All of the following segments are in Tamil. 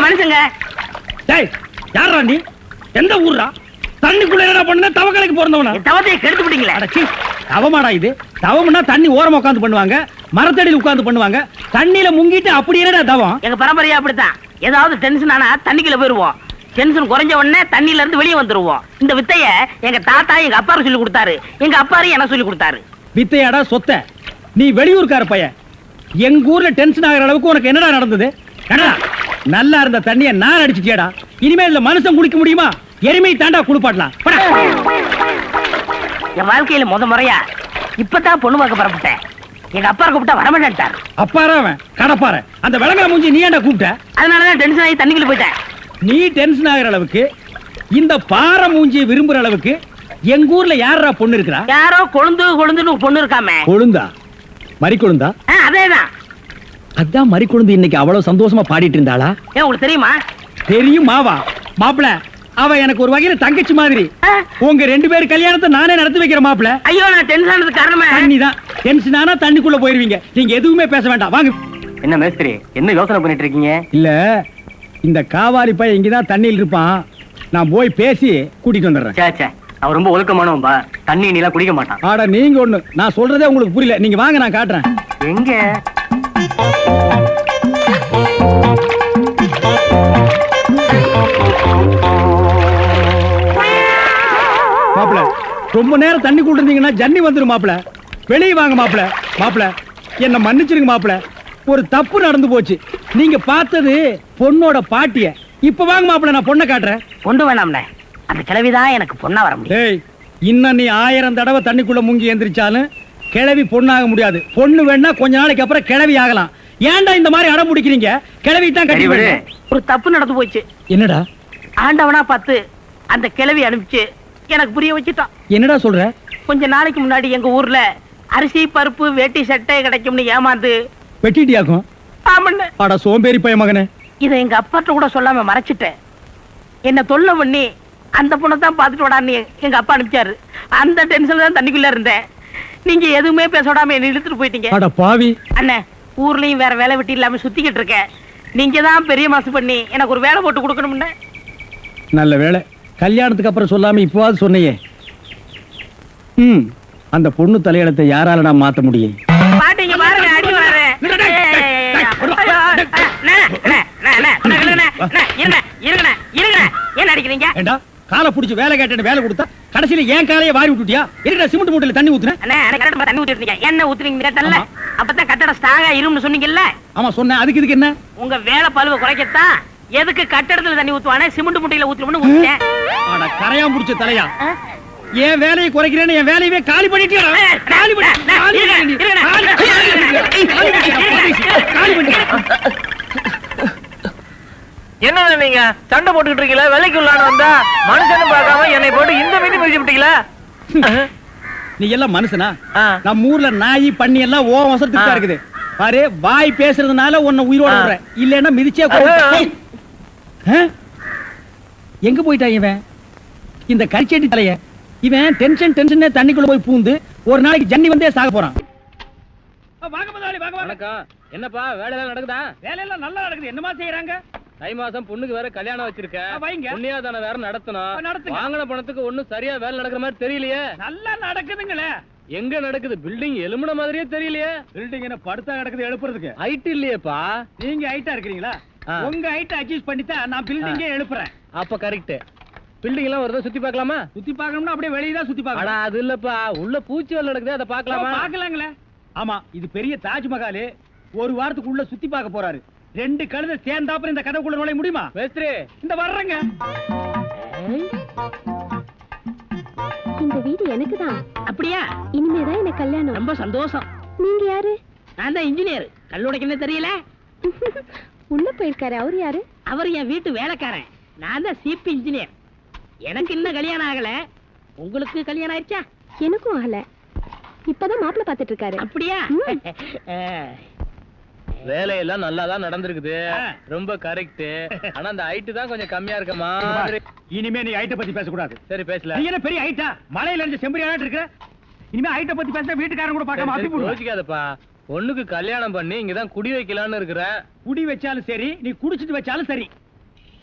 மனுஷங்க யாரா நீ? எந்த ஊரா? தண்ணிக்குள்ள என்ன பண்ண? தவக்கலைக்கு பிறந்தவனா? தவத்தையை கெடுத்து விட்டீங்களே. தவமாடா இது? தவம்னா தண்ணி ஓரமா உட்கார்ந்து பண்ணுவாங்க, மரத்தடியில் உட்கார்ந்து பண்ணுவாங்க. தண்ணியில முங்கிட்டு அப்படி என்னடா தவம்? எங்க பரம்பரையா அப்படித்தான். ஏதாவது டென்ஷன் ஆனா தண்ணிக்குள்ள போயிருவோம். டென்ஷன் குறைஞ்ச உடனே தண்ணியில இருந்து வெளியே வந்துருவோம். இந்த வித்தைய எங்க தாத்தா எங்க அப்பாரு சொல்லி கொடுத்தாரு. எங்க அப்பாரு எனக்கு சொல்லி கொடுத்தாரு. வித்தையாடா சொத்த? நீ வெளியூர்கார பையன். எங்க ஊர்ல டென்ஷன் ஆகிற அளவுக்கு உனக்கு என்னடா நடந்தது? நல்லா இருந்த தண்ணிய நான் அடிச்சிட்டியடா. இனிமேல் மனுஷன் குடிக்க முடியுமா? எருமை தாண்டா குளிப்பாட்டலாம். என் வாழ்க்கையில முறையா இப்பதான் பொண்ணு பார்க்க புறப்பட்டேன். எங்க அப்பா கூப்பிட்டா வரமாட்டார். அப்பாரா அவன் கடப்பார. அந்த விளங்கா மூஞ்சி நீ ஏன்டா கூப்பிட்ட? அதனாலதான் டென்ஷன் ஆகி தண்ணிக்குள்ள போயிட்டேன். நீ டென்ஷன் ஆகிற அளவுக்கு இந்த பாறை மூஞ்சியை விரும்புற அளவுக்கு எங்க ஊர்ல யாரா பொண்ணு இருக்கிறா? யாரோ கொழுந்துன்னு பொண்ணு இருக்காமே. கொழுந்தா? மறி கொழுந்தா? அதேதான். அதான் மறி கொழுந்து இன்னைக்கு அவ்வளவு சந்தோஷமா பாடிட்டு இருந்தாளா? ஏன் உங்களுக்கு தெரியுமா? தெரியும் மாவா. மாப்பிள அவ எனக்கு ஒரு வகையில தங்கச்சி மாதிரி. உங்க ரெண்டு பேர் கல்யாணத்தை நானே நடத்தி வைக்கிற மாப்பிள. ஐயோ நான் டென்ஷன் ஆனதுக்கு காரணமே தண்ணிதான். டென்ஷன் ஆனா தண்ணிக்குள்ள போயிருவீங்க. நீங்க எதுவுமே பேச வேண்டாம். வாங்க. என்ன மேஸ்திரி, என்ன யோசனை பண்ணிட்டு இருக்கீங்க? இல்ல, இந்த காவாலி பையன் இங்கதான் தண்ணியில் இருப்பான். நான் போய் பேசி கூட்டிட்டு வந்துடுறேன். சே, அவன் ரொம்ப ஒழுக்கமானவன்பா. தண்ணி நீலாம் குடிக்க மாட்டான். ஆடா நீங்க ஒண்ணு. நான் சொல்றதே உங்களுக்கு புரியல. நீங்க வாங்க, நான் காட்டுறேன். எங்க? மாப்பிள ரொம்ப நேரம் தண்ணி கூட இருந்தீங்கன்னா ஜன்னி வந்துடும் மாப்பிள. வெளியே வாங்க மாப்பிள. மாப்பிள என்ன மன்னிச்சிருங்க மாப்பிள. ஒரு தப்பு நடந்து போச்சு. நீங்க பார்த்தது பொண்ணோட பாட்டிய. இப்ப வாங்க மாப்பிள, நான் பொண்ணை காட்டுறேன். கொண்டு வேணாம்ல, அந்த கிழவிதான் எனக்கு பொண்ணா வர முடியும். ஏய், இன்னும் நீ 1000 தடவை தண்ணிக்குள்ள முங்கி எந்திரிச்சாலும் கிழவி பொண்ணாக முடியாது. பொண்ணு வேணா கொஞ்ச நாளைக்கு அப்புறம் கிழவி ஆகலாம். ஏன்டா இந்த மாதிரி அடம் பிடிக்கிறீங்க? கிழவி தான் கட்டி விடு. ஒரு தப்பு நடந்து போச்சு. என்னடா? ஆண்டவனா பார்த்து அந்த கிழவி அனுப்பிச்சு எனக்கு புரிய வச்சுட்டான். என்னடா சொல்ற? கொஞ்ச நாளைக்கு முன்னாடி எங்க ஊர்ல அரிசி பருப்பு வேட்டி சட்டை கிடைக்கும்னு ஏமாந்து வெட்டிட்டியாக்கும். ஆமண்ண. அட சோம்பேறி பைய மகனே. இதை எங்க அப்பாட்ட கூட சொல்லாம மறைச்சிட்டேன். என்ன தொல்லை பண்ணி அந்த பொண்ணை தான் பார்த்துட்டு விடான்னு எங்க அப்பா அனுப்பிச்சாரு. அந்த டென்ஷன்ல தான் தண்ணிக்குள்ள இருந்தேன். நீங்க எதுவுமே பேச விடாம என்ன இழுத்துட்டு போயிட்டீங்க. அட பாவி. அண்ணே, ஊர்லயும் வேற வேலை வெட்டி இல்லாம சுத்திக்கிட்டு இருக்கேன். நீங்க தான் பெரிய மாசு பண்ணி எனக்கு ஒரு வேலை போட்டு கொடுக்கணும்னு. நல்ல வேலை, கல்யாணத்துக்கு அப்புறம் சொல்லாம இப்போவாது சொன்னையே. அந்த பொண்ணு தலையெழுத்தை யாரால நான் மாத்த முடியும்? பாட்டீங்க பாருங்க, அடி வரேன். என்ன அடிக்கிறீங்க? ஏண்டா காலை புடிச்சு வேலை கேட்டேன்னு வேலை கொடுத்தா கடைசியில ஏன் காலையை வாரி விட்டுட்டியா? இருக்கிற சிமெண்ட் மூட்டையில தண்ணி ஊத்துனேன். தண்ணி ஊத்திருந்தீங்க. என்ன ஊத்துறீங்க கேட்டல? அப்பதான் கட்டட ஸ்ட்ராங்கா இரும்னு சொன்னீங்கல்ல? ஆமா சொன்னேன். அதுக்கு இதுக்கு என்ன? உங்க வேலை பழுவ குறைக்கத்தான் எதுக்கு கட்டடத்துல தண்ணி ஊத்துவானே சிமெண்ட் மூட்டையில ஊத்துறோம்னு ஊத்திட்டேன். அட கரையாம் புடிச்ச தலையா, ஏன் வேலையை குறைக்கிறேன்னு என் வேலையவே காலி பண்ணிட்டியா? காலி என்ன நீங்க சண்டை போட்டுக்கிட்டு இருக்கீங்களா? வேலைக்கு உள்ளான வந்தா மனுஷன் பார்க்காம என்னை போட்டு இந்த மீதி மிதிச்சு விட்டீங்களா? நீ எல்லாம் மனுஷனா? நம்ம ஊர்ல நாய் பண்ணி எல்லாம் ஓ வசத்துக்கு இருக்குது பாரு. வாய் பேசுறதுனால உன்னை உயிரோட விடுறேன். இல்லன்னா மிதிச்சே. எங்க போயிட்டா இவன்? இந்த கரிச்சேட்டி தலைய இவன் டென்ஷன் தண்ணிக்குள்ள போய் பூந்து ஒரு நாளைக்கு ஜன்னி வந்தே சாக போறான். என்னப்பா வேலையெல்லாம் நடக்குதா? வேலையெல்லாம் நல்லா நடக்குது. என்னமா செய்யறாங்க? தை மாசம் பொண்ணுக்கு வேற கல்யாணம் வச்சிருக்கேன். புண்ணியாதான வேற நடத்தணும். வாங்கின பணத்துக்கு ஒண்ணும் சரியா வேலை நடக்கிற மாதிரி தெரியலையே. நல்லா நடக்குதுங்களே. எங்க நடக்குது? பில்டிங் எலும்புன மாதிரியே தெரியலையே. பில்டிங் என்ன படுத்தா கிடக்குது எழுப்புறதுக்கு? ஹைட் இல்லையேப்பா. நீங்க ஹைட்டா இருக்கிறீங்களா? உங்க ஹைட் அட்ஜஸ்ட் பண்ணிட்டா நான் பில்டிங்கே எழுப்புறேன். அப்ப கரெக்ட். பில்டிங் எல்லாம் வருதா சுத்தி பார்க்கலாமா? சுத்தி பார்க்கணும்னா அப்படியே வெளியே தான் சுத்தி பார்க்கலாம். அது இல்லப்பா, உள்ள பூச்சி வேலை நடக்குது, அதை பார்க்கலாமா? பார்க்கலாங்களே. ஆமா, இது பெரிய தாஜ்மஹால். ஒரு வாரத்துக்கு உள்ள சுத்தி பார்க்க போறாரு. 2 கழுதை சேர்ந்தாப்புறம் இந்த கதவுக்குள்ள நுழைய முடியுமா? மேஸ்திரி இந்த வர்றங்க. இந்த வீடு எனக்கு தான். அப்படியா? இனிமேதான் எனக்கு கல்யாணம். ரொம்ப சந்தோஷம். நீங்க யாரு? நான் தான் இன்ஜினியர். கல்லுடைக்கு என்ன தெரியல? உள்ள போயிருக்காரு. அவரு யாரு? அவர் என் வீட்டு வேலைக்காரன். நான் தான் சிபி இன்ஜினியர். எனக்கு இன்னும் கல்யாணம் ஆகல. உங்களுக்கு கல்யாணம் ஆயிடுச்சா? எனக்கும் ஆகல. இப்பதான் மாப்பிள்ளை பாத்துட்டு இருக்காரு. அப்படியா? வேலையெல்லாம் நல்லா தான் நடந்திருக்குது. ரொம்ப கரெக்ட். ஆனா அந்த ஹைட் தான் கொஞ்சம் கம்மியா இருக்க மாதிரி. இனிமே நீ ஹைட்ட பத்தி பேசக்கூடாது. சரி பேசல. நீ என்ன பெரிய ஹைட்டா? மலையில இருந்து செம்பரியாட்டு இருக்க. இனிமே ஹைட்ட பத்தி பேசினா வீட்டுக்காரங்க கூட பார்க்காம அப்பி போடுவாங்க. யோசிக்காதப்பா. பொண்ணுக்கு கல்யாணம் பண்ணி இங்கதான் குடி வைக்கலாம்னு இருக்கிறேன். குடி வச்சாலும் சரி, நீ குடிச்சிட்டு வச்சாலும் சரி.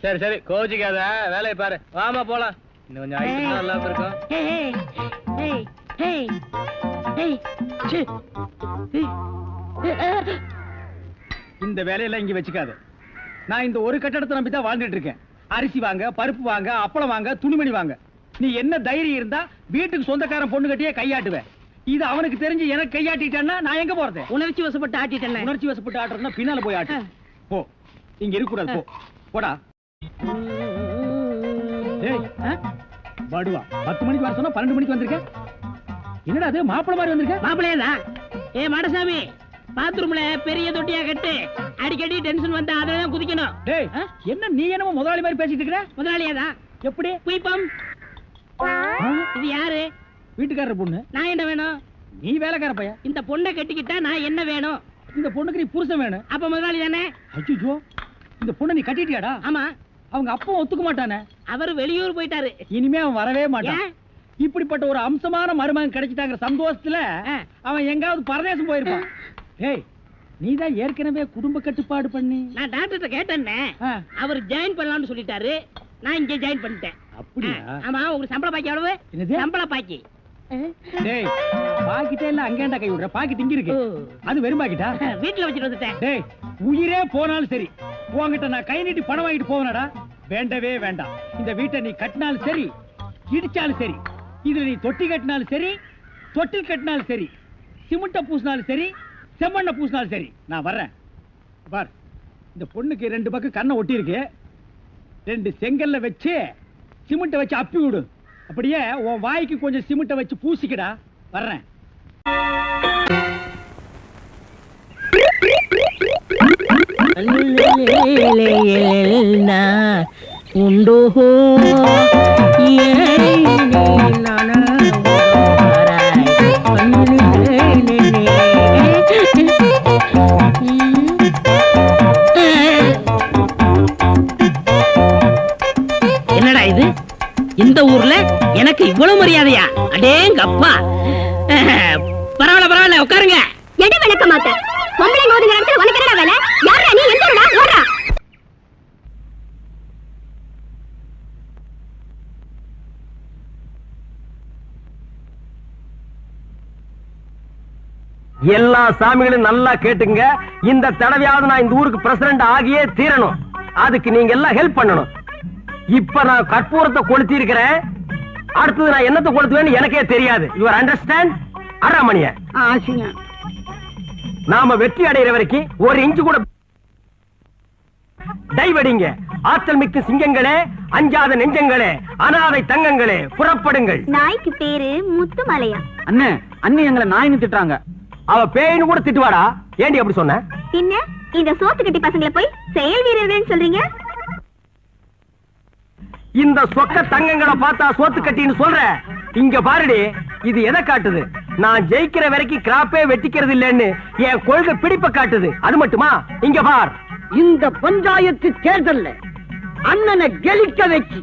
சரி சரி கோச்சிக்காத, வேலையை பாரு. வாமா போலாம். இன்னும் கொஞ்சம் ஹைட் நல்லா இருக்கும். இந்த வேலையெல்லாம் இங்க வச்சுக்காத. நான் இந்த ஒரு கட்டடத்தை நம்பி தான் வாழ்ந்துட்டு இருக்கேன். அரிசி வாங்க, பருப்பு வாங்க, அப்பளம் வாங்க, துணிமணி வாங்க. நீ என்ன தைரியம் இருந்தா வீட்டுக்கு சொந்தக்காரன் பொண்ணு கட்டியே கையாட்டுவேன். இது அவனுக்கு தெரிஞ்சு எனக்கு கையாட்டிட்டேன்னா நான் எங்க போறது? உணர்ச்சி வசப்பட்டு ஆட்டிட்டேன். உணர்ச்சி வசப்பட்டு ஆட்டுறதுன்னா பின்னால போய் ஆட்டு. போ, இங்க இருக்க கூடாது. போ, போடா. பாடுவா 10 மணிக்கு வர சொன்னா 12 மணிக்கு வந்திருக்க. என்னடா அது மாப்பிள மாதிரி வந்திருக்க? மாப்பிளையே தான். மாடசாமி, பாத்ரூம்ல பெரிய தொட்டியா கட்டு. அடிக்கடி டென்ஷன் வந்தா அதெல்லாம் குதிக்கணும். டேய், என்ன நீ என்னமோ முதலாளி மாதிரி பேசிட்டு இருக்கற? முதலாளியா தான். எப்படி? குயிப்பம். இது யாரு? வீட்டுக்காரர் பொண்ணு. நான் என்ன வேணும்? நீ வேலைக்கார பையன். இந்த பொண்ணை கட்டிக்கிட்டா நான் என்ன வேணும்? இந்த பொண்ணுக்கு நீ புருஷன் வேணும். அப்ப முதலாளி தானே? ஐயோ, இந்த பொண்ணை நீ கட்டிட்டியாடா? ஆமா. அவங்க அப்பா ஒத்துக்க மாட்டானே. அவர் வெளியூர் போயிட்டாரு. இனிமே அவன் வரவே மாட்டான். இப்படிப்பட்ட ஒரு அம்சமான மருமகன் கிடைச்சிட்டாங்கிற சந்தோஷத்துல அவன் எங்காவது பரதேசம் போயிருப்பான். ஏய், நீதான் ஏற்கனவே குடும்ப கட்டுப்பாடு பண்ணி. நான் டாக்டர்கிட்ட கேட்டேன்னே. அவர் ஜாயின் பண்ணலாம்னு சொல்லிட்டாரு. நான் இங்க ஜாயின் பண்ணிட்டேன். அப்படியா? ஆமா. உங்களுக்கு சம்பள பாக்கி எவ்வளவு? என்னது சம்பள பாக்கி? டேய், பாக்கிட்டே இல்ல அங்கேண்டா கை விடுற. பாக்கெட் இங்க இருக்கு. அது வெறும் பாக்கிட்டா? வீட்டுல வச்சிட்டு வந்துட்டேன். டேய், உயிரே போனாலும் சரி உன்கிட்ட நான் கை நீட்டி பணம் வாங்கிட்டு போவேனடா? வேண்டவே வேண்டாம். இந்த வீட்டை நீ கட்டினாலும் சரி, இடிச்சாலும் சரி, இதுல நீ தொட்டி கட்டினாலும் சரி, தொட்டில் கட்டினாலும் சரி, சிமெண்ட பூசினாலும் சரி, செம்மண்ண பூசினாலும் சரி, நான் வர்றேன். பார், இந்த பொண்ணுக்கு 2 பக்கம் கண்ணை ஒட்டி இருக்கு. 2 செங்கல்ல வச்சு சிமெண்ட வச்சு அப்பி விடு. அப்படியே உன் வாய்க்கு கொஞ்சம் சிமெண்ட வச்சு பூசிக்கடா. வர்றேன். உண்டோ என்னடா இது? இந்த ஊர்ல எனக்கு இவ்வளவு மரியாதையா? அடேங்கப்பா. பரவாயில்ல பரவாயில்ல, உட்காருங்க. எடு விளக்க மாட்டேன். பொம்பளை ஓதுங்கிற இடத்துல உனக்கு என்னடா வேலை? யாரா நீ? எந்த ஊரா? ஓடுறா. எல்லா சாமிகளும் நல்லா கேட்டுங்க. இந்த தடவையாவது நான் இந்த ஊருக்கு பிரசிடண்ட் ஆகியே தீரணும். அதுக்கு நீங்க எல்லாம் ஹெல்ப் பண்ணணும். இப்ப நான் கற்பூரத்தை கொளுத்தி இருக்கிறேன். அடுத்தது நான் என்னத்தை கொளுத்துவேன்னு எனக்கே தெரியாது. Your understand? அராமணிய நாம வெற்றி அடைகிற வரைக்கும் 1 இன்ச்சு கூட டைவடிங்க. ஆற்றல் மிக்க சிங்கங்களே, அஞ்சாத நெஞ்சங்களே, அனாதை தங்கங்களே, புறப்படுங்கள். நாய்க்கு பேரு முத்துமலையா? அண்ணே, அண்ணி எங்களை நாயின்னு திட்டுறாங்க. அவ பேயின்னு கூட திட்டுவாடா. ஏண்டி அப்படி சொன்ன? பின்ன இந்த சோத்து கட்டி பசங்களை போய் செயல் வீரர்கள் சொல்றீங்க? இந்த சொக்க தங்கங்களை பார்த்தா சோத்து கட்டின்னு சொல்ற. இங்க பாருடி, இது எதை காட்டுது? நான் ஜெயிக்கிற வரைக்கும் கிராப்பே வெட்டிக்கிறது இல்லன்னு என் கொள்கை பிடிப்ப காட்டுது. அது மட்டுமா? இங்க பார், இந்த பஞ்சாயத்து தேர்தல்ல அண்ணனை கெலிக்க வச்சு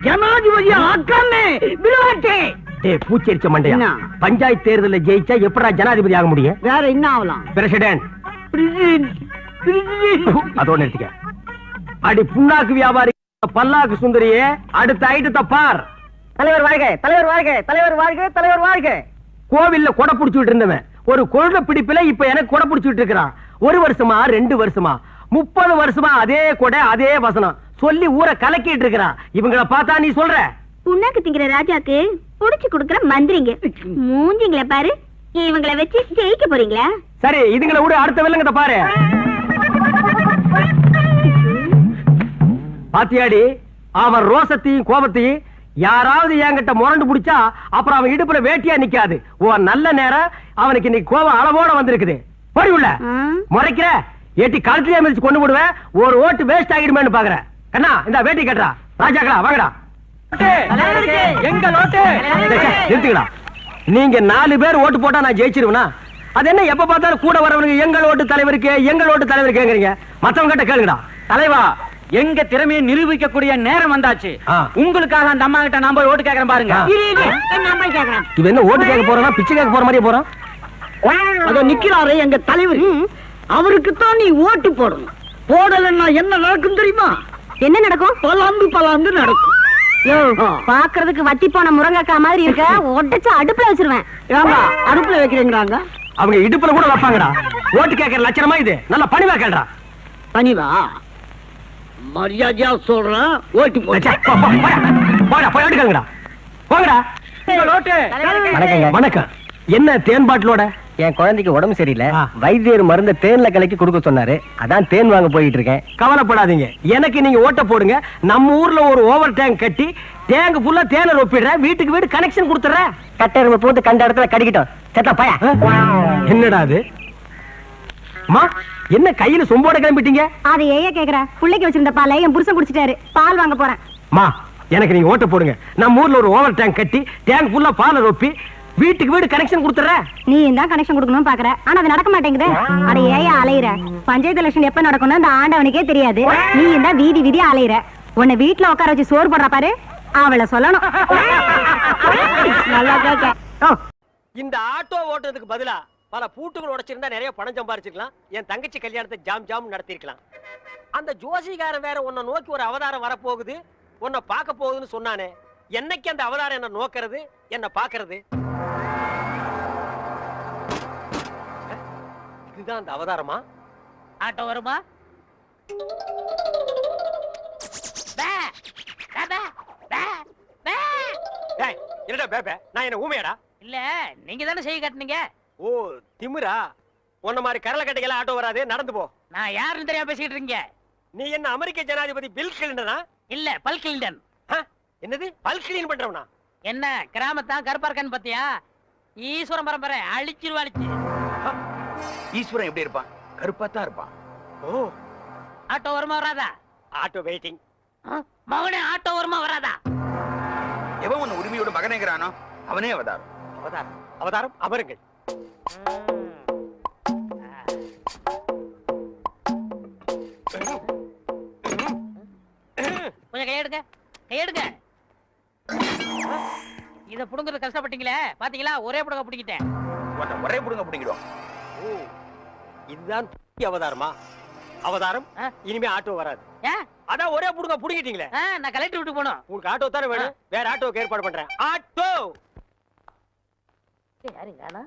ஜனாதிபதி ஆக்காமே விளையாட்டே. பூச்செரிச்ச மண்டையா, பஞ்சாயத்து தேர்தல ஜெயிச்சா எப்படா ஜனாதிபதி ஆக முடியும்? வேற என்ன ஆகலாம்? பிரசிடென்ட். அதோட நிறுத்திக்க. அடி புண்ணாக்கு வியாபாரி பல்லாக்கு சுந்தரியே, அடுத்த ஐட்டத்தை பார். தலைவர் வாழ்க, தலைவர் வாழ்க, தலைவர் வாழ்க, தலைவர் வாழ்க. கோவில்ல கொடை புடிச்சுட்டு இருந்தவன் ஒரு கொள்கை பிடிப்புல இப்ப எனக்கு கொடை புடிச்சுட்டு இருக்கிறான். 1 வருஷமா 2 வருஷமா 30 வருஷமா அதே கொடை அதே வசனம் சொல்லி ஊரை கலக்கிட்டு இருக்கிறான். இவங்களை பார்த்தா நீ சொல்ற? புண்ணாக்கு திங்கிற ராஜாக்கு புடிச்சு கொடுக்கற மந்திரிங்க மூஞ்சிங்கள பாரு. இவங்களை வச்சு ஜெயிக்க போறீங்களா? சரி, இதுங்களை விட அடுத்த வில்லங்கத்தை பாரு. பாத்தியாடி, அவன் ரோசத்தையும் கோபத்தையும் யாராவது என்கிட்ட முரண்டு பிடிச்சா அப்புறம் அவன் இடுப்புல வேட்டியா நிக்காது. நல்ல நேரம் அவனுக்கு இன்னைக்கு கோபம் அளவோட வந்திருக்குது. போடி உள்ள முறைக்கிற ஏட்டி கழுத்திலே மிதிச்சு கொண்டு போடுவேன். ஒரு ஓட்டு வேஸ்ட் ஆகிடுமேன்னு பாக்குற. கண்ணா, இந்த வேட்டி கட்டுறா. ராஜாக்களா வாங்கடா. எங்க ஓட்டு நிறுத்துக்கடா. நீங்க 4 பேர் ஓட்டு போட்டா நான் ஜெயிச்சிருவேனா? அது என்ன எப்ப பார்த்தாலும் கூட வரவனுக்கு எங்கள் ஓட்டு தலைவருக்குங்கிறீங்க. மத்தவங்க கிட்ட கேளுங்கடா. தலைவா, எங்க திறமையை நிரூபிக்கக்கூடிய நேரம் வந்தாச்சு. உங்களுக்காக அந்த அம்மா கிட்ட நான் போய் ஓட்டு கேட்கறேன் பாருங்க. இவன் என்ன ஓட்டு கேட்க போறானா, பிச்சை கேட்க போற மாதிரியே போறான். அதோ நிக்கிறாரு எங்க தலைவர். அவருக்குத்தான் நீ ஓட்டு போடணும். போடலன்னா என்ன நடக்கும் தெரியுமா? என்ன நடக்கும்? பலாந்து நடக்கும். பாக்குறதுக்கு வத்தி போன முருங்கக்கா மாதிரி இருக்க, உடைச்சு அடுப்புல வச்சிருவேன். அடுப்புல வைக்கிறீங்களாங்க? அவங்க இடுப்புல கூட வைப்பாங்கடா. ஓட்டு கேட்கற லட்சணமா இது. நல்லா பணிவா கேள்றா. பணிவா? மரியாதையா சொல்றேன், ஓட்டு போச்சா. போடா, போய் ஓட்டு கேளுங்கடா. போங்கடா. வணக்கம். என்ன தேன் பாட்டிலோட? என் குழந்தைக்கு உடம்பு சரியில்லை, வைத்தியர் மருந்த தேன்ல கலக்கி கொடுக்க சொன்னாரு. அதான் தேன் வாங்க போயிட்டு இருக்கேன். கவலைப்படாதீங்க, எனக்கு நீங்க ஓட்ட போடுங்க. நம்ம ஊர்ல ஒரு ஓவர் டேங்க் கட்டி டேங்க் ஃபுல்லா தேனை ஒப்பிடுறேன். வீட்டுக்கு வீடு கனெக்ஷன் கொடுத்துறேன். கட்டெரும்பு போட்டு கண்ட இடத்துல கடிக்கிட்டோம். செத்தா பையா. என்னடா அது? அம்மா, என்ன கையில சொம்போட கிளம்பிட்டீங்க? அது ஏயா கேக்குற? புள்ளைக்கு வச்சிருந்த பாலை என் புருஷன் குடிச்சிட்டாரு. பால் வாங்க போறேன். அம்மா, எனக்கு நீங்க ஓட்ட போடுங்க. நம்ம ஊர்ல ஒரு ஓவர் டேங்க் கட்டி டேங்க் ஃபுல்லா பாலை ஒப்பி வீட்டுக்கு வீடு கனெக்ஷன் கொடுத்துறேன். நீ தான் கனெக்ஷன் கொடுக்கணும்னு பாக்குற, ஆனா அது நடக்க மாட்டேங்குது. அட ஏயா அலையிற? பஞ்சாயத்து எலெக்ஷன் எப்ப நடக்கணும் அந்த ஆண்டவனுக்கே தெரியாது. நீ தான் வீதி வீதியா அலையிற. உன்னை வீட்டுல உட்கார வச்சு சோறு போடுற பாரு, அவளை சொல்லணும். நல்லா கேட்க. இந்த ஆட்டோ ஓட்டுறதுக்கு பதிலா பல பூட்டுகள் உடைச்சிருந்தா நிறைய பணம் சம்பாரிச்சிருக்கலாம். என் தங்கச்சி கல்யாணத்தை ஜாம் ஜாம் நடத்திருக்கலாம். அந்த ஜோசிகாரன் வேற உன்னை நோக்கி ஒரு அவதாரம் வரப்போகுது, உன்னை பார்க்க போகுதுன்னு சொன்னானே. என்னைக்கு அந்த அவதாரம் என்ன நோக்கிறது, என்ன பாக்குறது? இதுதான் அந்த அவதாரமா? ஆட்டோ வருமா? என்னடா பேபே, நான் என்ன ஊமையாடா? இல்ல, நீங்க தானே செய்ய காட்டுனீங்க. ஓ, திமிரா? உன்ன மாதிரி கரல கட்டைகள ஆட்டோ வராது, நடந்து போ. நான் யாருன்னு தெரியாம பேசிட்டு இருக்கீங்க. நீ என்ன அமெரிக்க ஜனாதிபதி பில் கிளின்டனா? இல்ல, பல் கிளின்டன். என்னது பல் கிளீன் பண்றவனா? என்ன கிராமத்தான் கருப்பா இருக்கான்னு பாத்தியா? ஈஸ்வரன் பரம்பரை அழிச்சிருவாளிச்சு. ஈஸ்வரன் எப்படி இருப்பான்? கருப்பா தான் இருப்பான். ஓ, ஆட்டோ வருமா வராதா? Auto waiting. மகனே, ஆட்டோ வருமா வராதா? எவன் உன்னை உரிமையோட மகனேங்கிறானோ அவனே அவதாரம். அவதாரம், அவதாரம், அமருங்கள். கொஞ்சம் கையெடுங்க, கையெடுங்க. இத புடுங்குறது கஷ்டப்பட்டீங்களே, பாத்தீங்களா? ஒரே புடுங்க புடிக்கிட்டேன். ஒரே புடுங்க பிடிக்கிறோம். ஓ, இதுதான் அவதாரமா? அவதாரம் இனிமே ஆட்டோ வராது. அதான் ஒரே புடுங்க புடிக்கிட்டீங்களே. நான் கலெக்டர் விட்டு போனோம். உங்களுக்கு ஆட்டோ தானே வேணும், வேற ஆட்டோக்கு ஏற்பாடு பண்றேன். ஆட்டோ யாருங்க?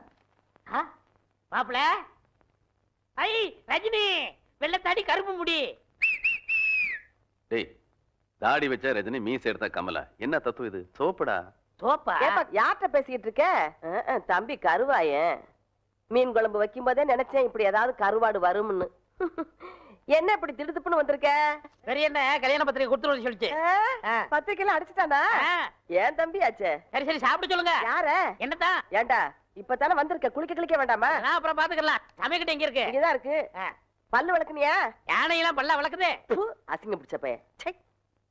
மாப்பிள, ஐ ரஜினி, வெள்ளத்தாடி கருப்பு முடி. டேய், தாடி வச்சா ரஜினி, மீசை எடுத்தா கமலா. என்ன தத்துவம் இது? சோப்படா. சோப்பா? யார்கிட்ட பேசிக்கிட்டு இருக்க? தம்பி கருவாயன். மீன் குழம்பு வைக்கும் போதே நினைச்சேன் இப்படி ஏதாவது கருவாடு வரும்னு. என்ன இப்படி திடுதுப்புன்னு வந்திருக்க? பெரிய என்ன கல்யாண பத்திரிகை கொடுத்துருன்னு சொல்லிச்சு. பத்திரிக்கையில அடிச்சுட்டானா? ஏன் தம்பி ஆச்சே? சரி சரி, சாப்பிட சொல்லுங்க. யார? என்னதான்? ஏண்டா இப்பதானே வந்திருக்க, குளிக்க வேண்டாமா? நான் அப்புறம் பாத்துக்கலாம். சமைக்கிட்ட எங்க இருக்கு? இங்கதான் இருக்கு. பல்லு விளக்குனியா? யானையெல்லாம் பல்ல விளக்குது. அசிங்க பிடிச்ச பையன்.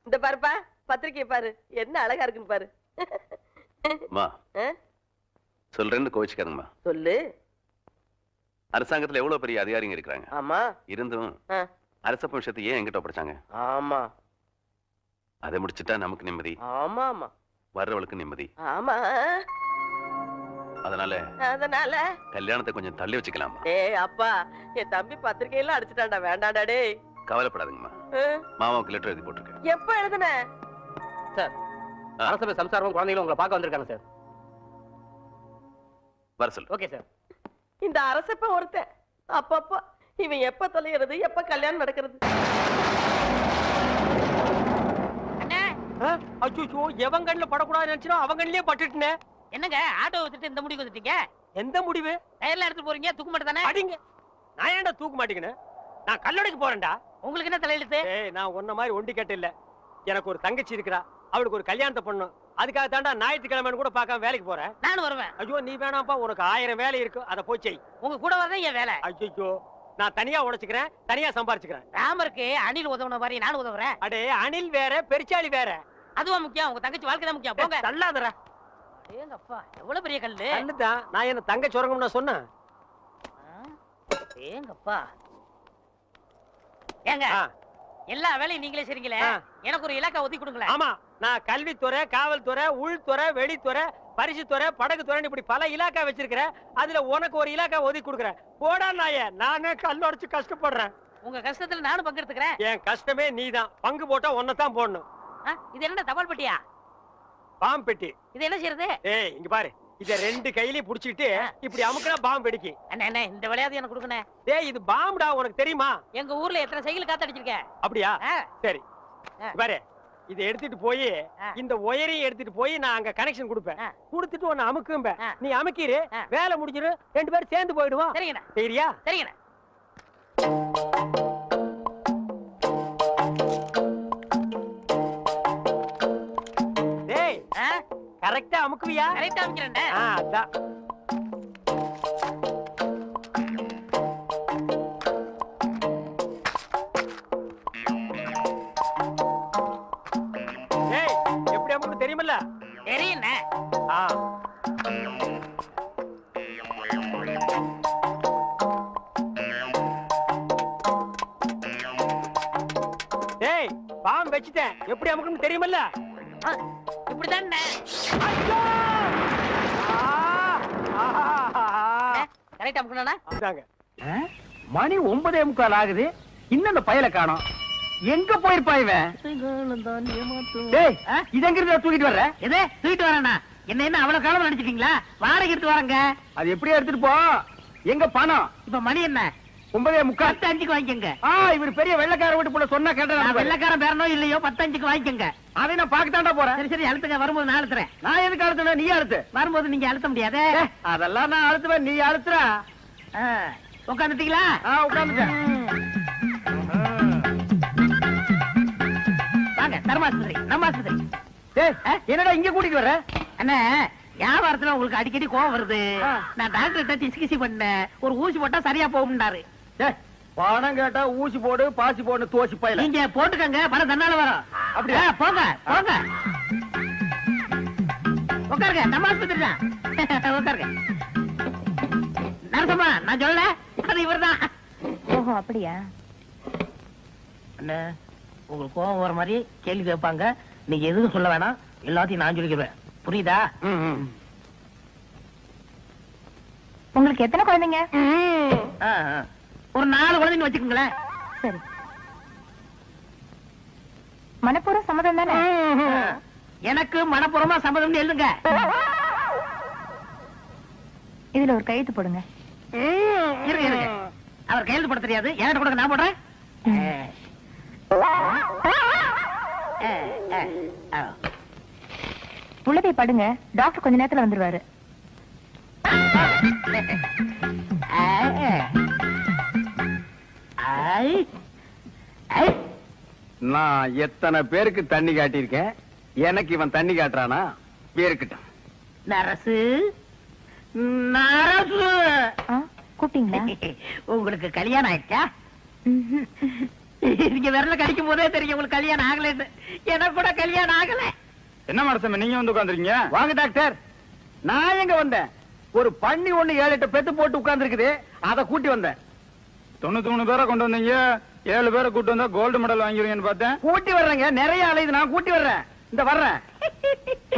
இந்த பாருப்பா, பத்திரிக்கையை பாரு, என்ன அழகா இருக்குன்னு பாரு. சொல்றேன்னு கோவிச்சுக்காதங்கம்மா. சொல்லு. அரசாங்கத்துல எவ்வளவு பெரிய அதிகாரிங்க இருக்கிறாங்க. ஆமா. இருந்தும் அரச விஷயத்தை ஏன் என்கிட்ட படிச்சாங்க? ஆமா. அதை முடிச்சுட்டா நமக்கு நிம்மதி. ஆமா ஆமா. வர்றவளுக்கு நிம்மதி. ஆமா. அதனால கல்யாணத்தை கொஞ்சம் தள்ளி வச்சுக்கலாமா? ஏய் அப்பா, என் தம்பி பத்திரிக்கையில அடிச்சுட்டான்டா, வேண்டாண்டா டேய். கவலைப்படாதீங்கம்மா, மாமாவுக்கு லெட்டர் எழுதி போட்டிருக்கேன். எப்ப எழுதுன? சார், அரசபை சம்சாரம் குழந்தைகளும் உங்களை பார்க்க வந்திருக்காங்க சார். வர சொல்லு. Okay sir. இந்த அரசப்ப ஒருத்தன் அப்பப்பா இவன் எப்ப தொலைகிறது, எப்ப கல்யாணம் நடக்கிறது? அச்சோ, எவன் கண்ணுல படக்கூடாது நினைச்சோம் அவன் கண்ணிலே பட்டுட்டே. என்னங்க ஆட்டோ வச்சுட்டு இந்த முடிவு வந்துட்டீங்க? எந்த முடிவு? டயர்ல எடுத்து போறீங்க, தூக்க மாட்டே தானே? அடிங்க. நான் ஏன்டா தூக்க மாட்டேங்கன்னு? நான் கல்லடைக்கு போறேன்டா. உங்களுக்கு என்ன தலையெழுத்து? ஏய், நான் உன்ன மாதிரி ஒண்டி கட்ட இல்ல. எனக்கு ஒரு தங்கச்சி இருக்கா, அவளுக்கு ஒரு கல்யாணத்தை பண்ணணும். அதுக்காக தாண்டா ஞாயிற்றுக்கிழமைன்னு கூட பார்க்காம வேலைக்கு போறேன். நானும் வருவேன். ஐயோ நீ வேணாம்ப்பா, உனக்கு 1000 வேலை இருக்கு, அதை போய் செய். உங்க கூட வரதான் என் வேலை. ஐயோ, நான் தனியா உழைச்சுக்கிறேன், தனியா சம்பாரிச்சுக்கிறேன். ராமருக்கு அணில் உதவுன மாதிரி நானும் உதவுறேன். அடே, அணில் வேற பெருச்சாளி வேற. அதுவா முக்கியம்? உங்க தங்கச்சி வாழ்க்கை தான் முக்கியம். போங்க. தள்ளாதடா. ஏங்க அப்பா, எவ்வளவு பெரிய கல்லு. கல்லுதான். நான் என்ன தங்க சுரங்கம்னு சொன்னேன்? ஏங்கப்பா ஏங்க எல்லா வேலையும் நீங்களே செய்றீங்களே, எனக்கு ஒரு இலாக்கா ஒதுக்கி கொடுங்களேன். ஆமா, நான் கல்வித்துறை, காவல்துறை, உள்துறை, வெளித்துறை, பரிசுத்துறை, படகுத்துறை இப்படி பல இலாக்கா வச்சிருக்கிறேன். அதுல உனக்கு ஒரு இலாக்கா ஒதுக்கி கொடுக்குறேன். போடா நாயே, நானே கல்லொடைச்சு கஷ்டப்படுறேன். உங்க கஷ்டத்துல நானும் பங்கெடுத்துக்கிறேன். என் கஷ்டமே நீதான். பங்கு போட்டா ஒன்னதான் போடணும். இது என்ன தபால் பெட்டியா? பாம்பு பெட்டி. இது என்ன செய்யறது? ஏய் இங்க பாரு, இத ரெண்டு கையிலயும் புடிச்சிட்டு இப்படி அமுக்குனா பாம்பு வெடிக்கு. அண்ணே இந்த விளையாட்டு எனக்கு கொடுக்கணே. டேய் இது பாம்புடா, உனக்கு தெரியுமா? எங்க ஊர்ல எத்தனை சைக்கிள் காத்தடிச்சிருக்கேன். அப்படியா? சரி பாரு, இத எடுத்துட்டு போய் இந்த ஒயரையும் எடுத்துட்டு போய் நான் அங்க கனெக்ஷன் கொடுப்பேன். கொடுத்துட்டு உன்னை அமுக்கும்ப. நீ அமுக்கிரு, வேலை முடிஞ்சிரு, ரெண்டு பேரும் சேர்ந்து போயிடுவோம். சரிங்கண்ணா. சரியா? சரிங்கண்ணா. டேய் கரெக்டா அமுக்குவியா? கரெக்டா அமுக்குறேன். அதான். டேய் எப்படி அமுக்கு தெரியுமல்ல? தெரியுண்ணே. டேய் பாம்பு வச்சிட்டேன், எப்படி அமுக்குன்னு தெரியுமல்ல? இப்படிதான் கரெக்டா அமுக்கணும்னா? மணி 9:45 ஆகுது, இன்னும் அந்த பயலை காணோம். எங்க போயிருப்பா இவன்? டேய் இது எங்க இருந்து தூக்கிட்டு வர்ற? எதே தூக்கிட்டு வரேண்ணா? என்ன அவ்வளவு காலம் நினைச்சிட்டீங்களா? வாடகை எடுத்து வரங்க. அது எப்படியா எடுத்துட்டு போ. எங்க பணம்? இப்ப மணி என்ன? 9:45. 10:05 வாங்கிக்கங்க. இவர் பெரிய வெள்ளக்கார வீட்டு போல சொன்னா கேட்டா? வெள்ளக்காரன் பேரனோ இல்லையோ 10:05 வாங்கிக்கங்க. அதை நான் பாக்கத்தாண்டா போறேன். சரி சரி அழுத்துங்க. வரும்போது நான் அழுத்துறேன். நான் எதுக்கு அழுத்துறேன்? நீ அழுத்து. வரும்போது நீங்க அழுத்த முடியாது. அதெல்லாம் நான் அழுத்துவேன், நீ அழுத்துற. உட்காந்துட்டீங்களா? உட்காந்துட்டேன். வாங்க தர்மாஸ்பத்திரி, நம்ம ஆஸ்பத்திரி. என்னடா இங்க கூட்டிட்டு வர்ற? அண்ணே வியாபாரத்துல உங்களுக்கு அடிக்கடி கோவம் வருது. நான் டாக்டர்கிட்ட டிஸ்கசி பண்ணேன், ஒரு ஊசி போட்டா சரியா போகும்னாரு. பணம் கேட்டா ஊசி போடு, பாசி போடு, தோசி பையில. நீங்க போட்டுக்கங்க, பணம் தன்னால வரும். அப்படியா? போங்க போங்க உட்காருங்க. நம்ம ஆஸ்பத்திரி தான். உட்காருங்க. நரசம்மா நான் சொல்ல, அது இவர்தான். ஓஹோ அப்படியா? அண்ணே உங்களுக்கு கோவம் வர மாதிரி கேள்வி கேட்பாங்க, நீங்க எதுவும் சொல்ல வேணாம், எல்லாத்தையும் நான் சொல்லிக்குவேன். புரியுதா? உங்களுக்கு எத்தனை குழந்தைங்க? ஒரு 4 குழந்தைங்க வச்சுக்கோங்களேன். சரி. மனப்பூர்வ சம்மதம் தானே? எனக்கு மனப்பூர்வமா சம்மதம் எழுதுங்க. இதுல ஒரு கையெழுத்து போடுங்க. இருங்க. அவர் கையெழுத்து போட தெரியாது, என்கிட்ட கொடுங்க, நான் போடுறேன். உள்ளதை படுங்க, டாக்டர் கொஞ்ச நேரத்துல வந்துருவாரு. நான் எத்தனை பேருக்கு தண்ணி காட்டியிருக்கேன், எனக்கு இவன் தண்ணி காட்டுறானா? பேருக்கிட்ட நரசு நரசு கூப்பிட்டீங்களா? உங்களுக்கு கல்யாணம் ஆயிடுச்சா? நீங்க விரல கடிக்கும் போதே தெரியும் உங்களுக்கு கல்யாணம் ஆகலன்னு. எனக்கு கூட கல்யாணம் ஆகல. என்ன மனசம் நீங்க வந்து உட்கார்ந்துருக்கீங்க? வாங்க டாக்டர். நான் எங்க வந்தேன்? ஒரு பண்ணி ஒண்ணு 7-8 பெத்து போட்டு உட்கார்ந்து இருக்குது, அதை கூட்டி வந்தேன். 93 பேரை கொண்டு வந்தீங்க, 7 பேரை கூட்டு வந்தா கோல்டு மெடல் வாங்கிருவீங்கன்னு பார்த்தேன். கூட்டி வர்றேங்க, நிறைய அலையுது, நான் கூட்டி வர்றேன். இந்த வர்றேன்.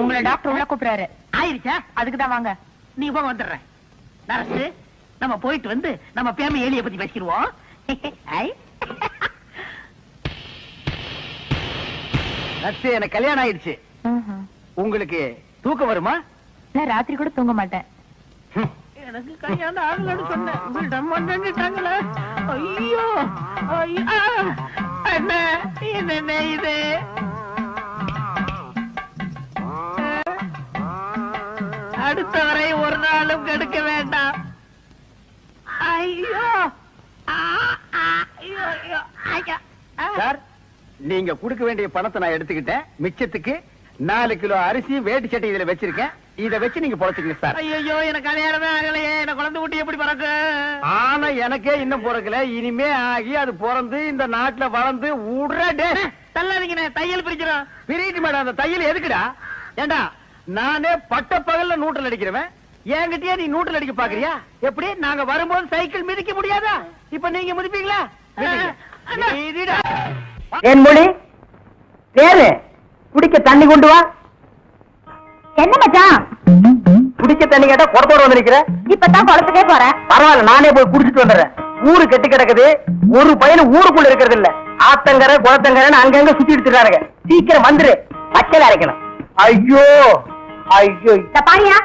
உங்களை டாக்டர் உள்ள கூப்பிடுறாரு. ஆயிருச்சா? அதுக்குதான் வாங்க. நீ போக வந்துடுறேன். நரசு நம்ம போயிட்டு வந்து நம்ம பேம ஏலியை பத்தி பேசிடுவோம். எனக்கு கல்யாணம் ஆயிடுச்சு. உங்களுக்கு தூக்கம் வருமா? நான் ராத்திரி கூட தூங்க மாட்டேன். எனக்கு கல்யாணம் ஆகலன்னு சொன்னேன். ஐயோ அண்ணா என்ன இது? அடுத்த வரை ஒரு நாளும் கெடுக்க வேண்டாம். ஐயோ சார், நீங்க கொடுக்க வேண்டிய பணத்தை நான் எடுத்துக்கிட்டேன். மிச்சத்துக்கு 4 கிலோ அரிசி வேட்டி சட்டை இதுல வச்சிருக்கேன். இத வச்சு நீங்க பொழைச்சுக்கங்க சார். ஐயோ எனக்கு கல்யாணமே ஆகலையே, எனக்கு குழந்தை குட்டி எப்படி பிறக்கு? ஆனா எனக்கே இன்னும் பிறக்கல, இனிமே ஆகி அது பிறந்து இந்த நாட்டுல வளர்ந்து உடனே தள்ளாதீங்க, தையல் பிரிக்கிறோம். பிரிட்டு மேடம். அந்த தையல் எதுக்குடா? ஏண்டா நானே பட்ட பகல்ல நூற்றல் அடிக்கிறவன், என்கிட்டயே நீ நூற்றில் அடிக்க பாக்குறியா? எப்படி நாங்க வரும்போது சைக்கிள் மிதிக்க முடியாதா? இப்ப நீங்க மிதிப்பீங்களா? என் மொழி தேரு குடிக்க தண்ணி கொண்டு வா. என்ன மச்சான் குடிக்க தண்ணி கேட்டா குடத்தோட வந்து நிக்கிற. இப்பதான் குளத்துக்கே போறேன். பரவாயில்ல, நானே போய் குடிச்சிட்டு வந்துடுறேன். ஊரு கெட்டு கிடக்குது, ஒரு பையன் ஊருக்குள்ள இருக்கிறது இல்ல. ஆத்தங்கரை குளத்தங்கரைன்னு அங்கங்க சுத்திட்டு இருக்காருங்க. சீக்கிரம் வந்துரு, பச்சையில அரைக்கணும். ஐயோ ஐயோ, இந்த பாரியா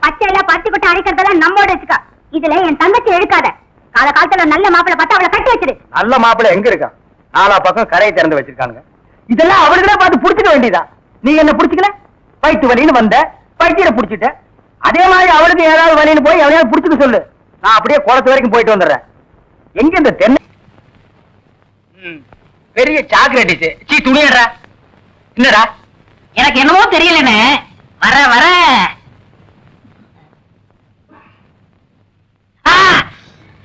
பச்சையில பத்தி கொட்டை அரைக்கிறதெல்லாம் நம்மோட வச்சுக்கா. இதுல என் தங்கச்சி எழுக்காத. கால காலத்துல நல்ல மாப்பிள்ளை பார்த்தா அவளை கட்டி வச்சிரு. நல்ல மாப்பிள்ளை எங்க இருக்கா? நாலா பக்கம் கரையை திறந்து வச்சிருக்கானுங்க. இதெல்லாம் அவளுக்குதான் பார்த்து புடிச்சுக்க வேண்டியதா? நீ என்ன புடிச்சுக்கல? வயிற்று வலின்னு வந்த, வயிற்ற புடிச்சிட்ட. அதே மாதிரி அவளுக்கு ஏதாவது வலின்னு போய் எவனையாவது புடிச்சுக்க சொல்லு. நான் அப்படியே குளத்து வரைக்கும் போயிட்டு வந்துடுறேன். எங்க இந்த தென்னை பெரிய சாக்லேட் சீ துணியடா. என்னடா? எனக்கு என்னமோ தெரியலன்னு வர வர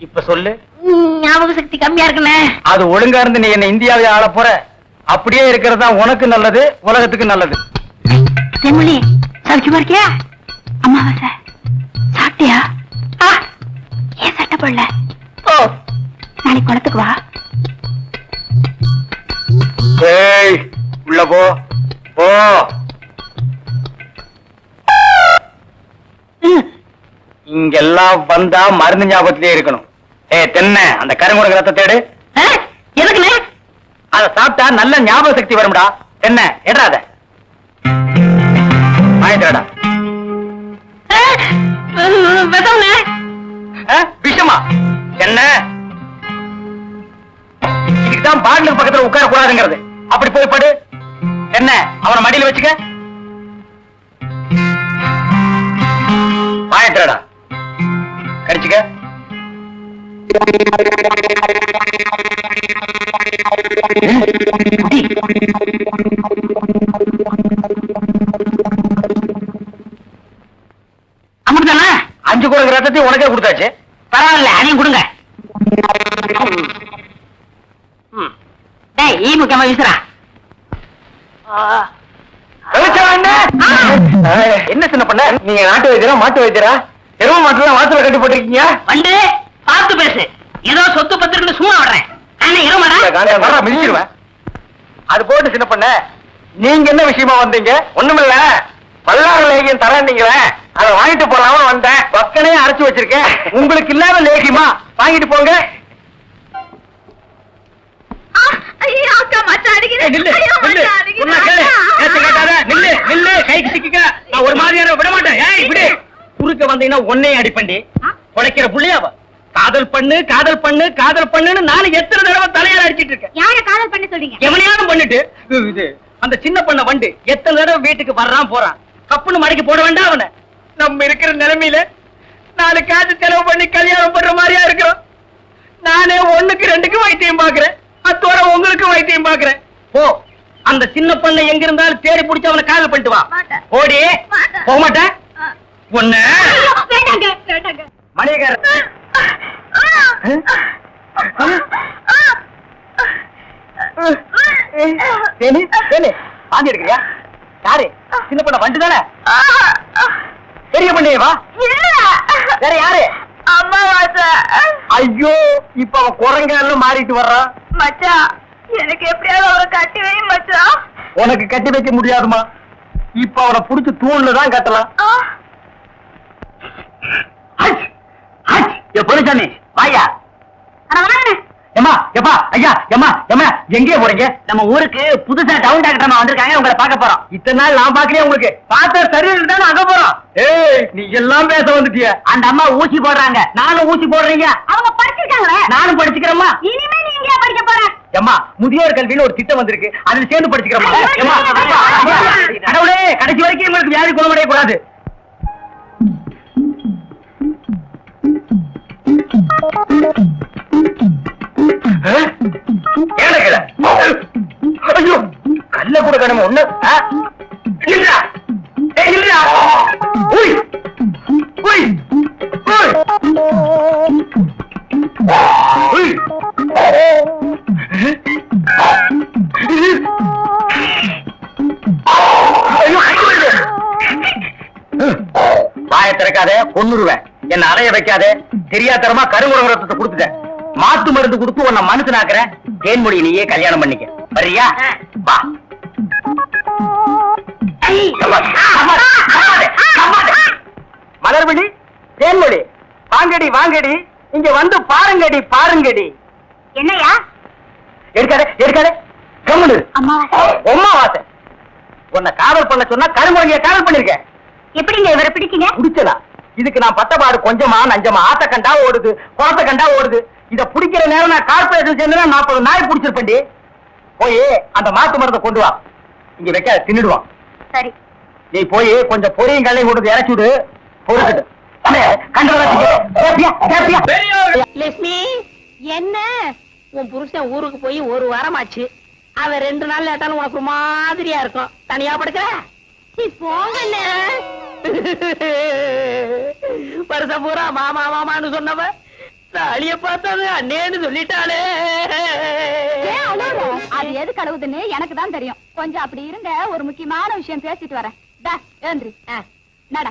இப்ப சொல்லு. ஞாபக சக்தி கம்மியா இருக்குண்ணே. அது ஒழுங்கா இருந்து நீ என்ன இந்தியாவை ஆள போற. அப்படியே இருக்கிறதா உனக்கு நல்லது, உலகத்துக்கு நல்லது. தென்மொழி சௌக்கியமா இருக்கியா? அம்மாவாசை சாப்பிட்டியா? ஏன் சட்டை போடல? நாளைக்கு குளத்துக்கு வா. ஏய் உள்ள போ போ. இங்கெல்லாம் வந்தா மருந்து ஞாபகத்திலே இருக்கணும். தென்னை அந்த கருங்குரங்கு ரத்த தேடு. எதுக்குண்ணே? அத சாப்பிட்டா நல்ல ஞாபக சக்தி வரும்டா. என்ன எடாத வாங்கிட்டா விஷமா என்ன? இதுக்குதான் பாட்லர் பக்கத்துல உட்கார கூடாதுங்கிறது. அப்படி போய் படு. என்ன அவனை மடியில வச்சுக்க. வாங்கிட்டா கடிச்சுக்க. அமிர்தானா? 5 குரங்கு ரத்தத்தையும் உனக்கே கொடுத்தாச்சு. பரவாயில்ல, அதையும் கொடுங்க. டேய் ஈ முக்கியமா வீசுறா. என்ன சின்ன பண்ண? நீங்க நாட்டு வைத்தியரா மாட்டு வைத்தியரா? எரும மாட்டுல வாசல கட்டி போட்டிருக்கீங்க. வந்து பார்த்து பேசு. ஏதோ சொத்து பத்திரிக்கை சும்மா வர்றேன். மிதிச்சிருவேன். அது போட்டு சின்ன பண்ண, நீங்க என்ன விஷயமா வந்தீங்க? ஒண்ணுமில்ல, பல்லாறு லேகியம் தரேன்னீங்களே, அதை வாங்கிட்டு போலாம்னு வந்தேன். பக்கனே அரைச்சு வச்சிருக்கேன். உங்களுக்கு இல்லாத லேகியமா? வாங்கிட்டு போங்க. ஒரு மாதிரியான விட மாட்டேன். குறுக்க வந்தீங்கன்னா ஒன்னே அடிப்பண்டி உடைக்கிற புள்ளியாவ. காதல் பண்ணு காதல் பண்ணு காதல் பண்ணுன்னு நானும் எத்தனை தடவை தலையால அடிச்சிட்டு இருக்கேன். யார காதல் பண்ண சொல்றீங்க? எவனையாவது பண்ணிட்டு இது அந்த சின்ன பண்ண வண்டு எத்தனை தடவை வீட்டுக்கு வர்றான் போறான். கப்புன்னு மடக்கி போட வேண்டாம் அவனை. நம்ம இருக்கிற நிலைமையில 4 காசு செலவு பண்ணி கல்யாணம் பண்ற மாதிரியா இருக்கிறோம். நானே 1க்கு 2க்கு வைத்தியம் பாக்குறேன். அத்தோட உங்களுக்கு வைத்தியம் பாக்குறேன். போ, அந்த சின்ன பண்ண எங்க இருந்தாலும் தேடி பிடிச்சு அவனை காதல் பண்ணிட்டு வா. ஓடி போக மாட்டேன். ஒண்ணு மணியக்கார வாந்தி எடுக்கிறியா? யாரு? சின்ன பண்ண வண்டு தானே? பெரிய பண்ணேவா? வேற யாரு? அம்மாவாசை. ஐயோ, இப்ப அவன் குரங்கால மாறிட்டு வர்றான். மச்சான், எனக்கு எப்படியாவது அவரை கட்டி வை மச்சான். உனக்கு கட்டி வைக்க முடியாதுமா. இப்ப அவனை புடிச்சு தூண்ல தான் கட்டலாம். பொலிசாமி வாயா. எம்மா எப்பா ஐயா எம்மா எம்மா எங்கே போறீங்க? நம்ம ஊருக்கு புதுசா டவுன் டாக்டர் வந்திருக்காங்க, உங்களை பார்க்க போறோம். இத்தனை நாள் நான் பாக்கலையே உங்களுக்கு. பார்த்தா சரியில்லை தானே அங்க போறோம். ஏய், நீ எல்லாம் பேச வந்துட்டிய. அந்த அம்மா ஊசி போடுறாங்க, நானும் ஊசி போடுறீங்க. அவங்க படிச்சிருக்காங்களே, நானும் படிச்சுக்கிறேம்மா. இனிமே நீ எங்கயா படிக்க போற? எம்மா முதியோர் கல்வின்னு ஒரு திட்டம் வந்திருக்கு, அதுல சேர்ந்து படிச்சுக்கிறோமா? கடவுளே, கடைசி வரைக்கும் உங்களுக்கு வியாதி குணமடைய கூடாது. ஐயோ, கல்ல கூட கடமை ஒண்ணு. வாய திறக்க கேட்காதே, கொன்னுருவேன். என்ன அலைய வைக்காதே. தெரியாதரமா கருங்குரங்க ரத்தத்தை கொடுத்துட்டேன். மாத்து மருந்து கொடுத்து உன்னை மனுஷனாக்குறேன். தேன்மொழி நீயே கல்யாணம் பண்ணிக்க. வரியா? வா. மலர்விழி, தேன்மொழி, வாங்கடி வாங்கடி, இங்க வந்து பாருங்கடி பாருங்கடி. என்னையா? எடுக்காதே எடுக்காதே, கம்முனு. அம்மாவாசை. உன்னை காதல் பண்ண சொன்னா கருங்குரங்கிய காதல் பண்ணிருக்கேன். எப்படிங்க இவரை பிடிச்சீங்க? பிடிச்சதா? இதுக்கு நான் பட்டபாடு கொஞ்சமா நஞ்சமா ஆத்த கண்டா ஓடுது, குளத்த கண்டா ஓடுது. இத பிடிக்கிற நேரம் நான் கார்பரேஷன் சேர்ந்து 40 நாய் பிடிச்சிருப்பேன்டி. போய் அந்த மாட்டு மருந்தை கொண்டு வா. இங்க வைக்க தின்னுடுவான். சரி. நீ போய் கொஞ்சம் பொரியும் கல்லையும் கொண்டு இறக்கி விடு. பொறுக்கிட்டு லட்சுமி, என்ன? உன் புருஷன் ஊருக்கு போய் 1 வாரமாச்சு. அவன் 2 நாள் லேட்டாலும் உனக்கு ஒரு மாதிரியா இருக்கும். தனியா படுக்கிற? போங்க. வருஷம் பூரா மாமா மாமான்னு சொன்னவ தாலிய பார்த்தது அண்ணேன்னு சொல்லிட்டாளே. அது எது கழுவுதுன்னு எனக்கு தான் தெரியும். கொஞ்சம் அப்படி இருங்க, ஒரு முக்கியமான விஷயம் பேசிட்டு வரேன். ஏந்திரி நட.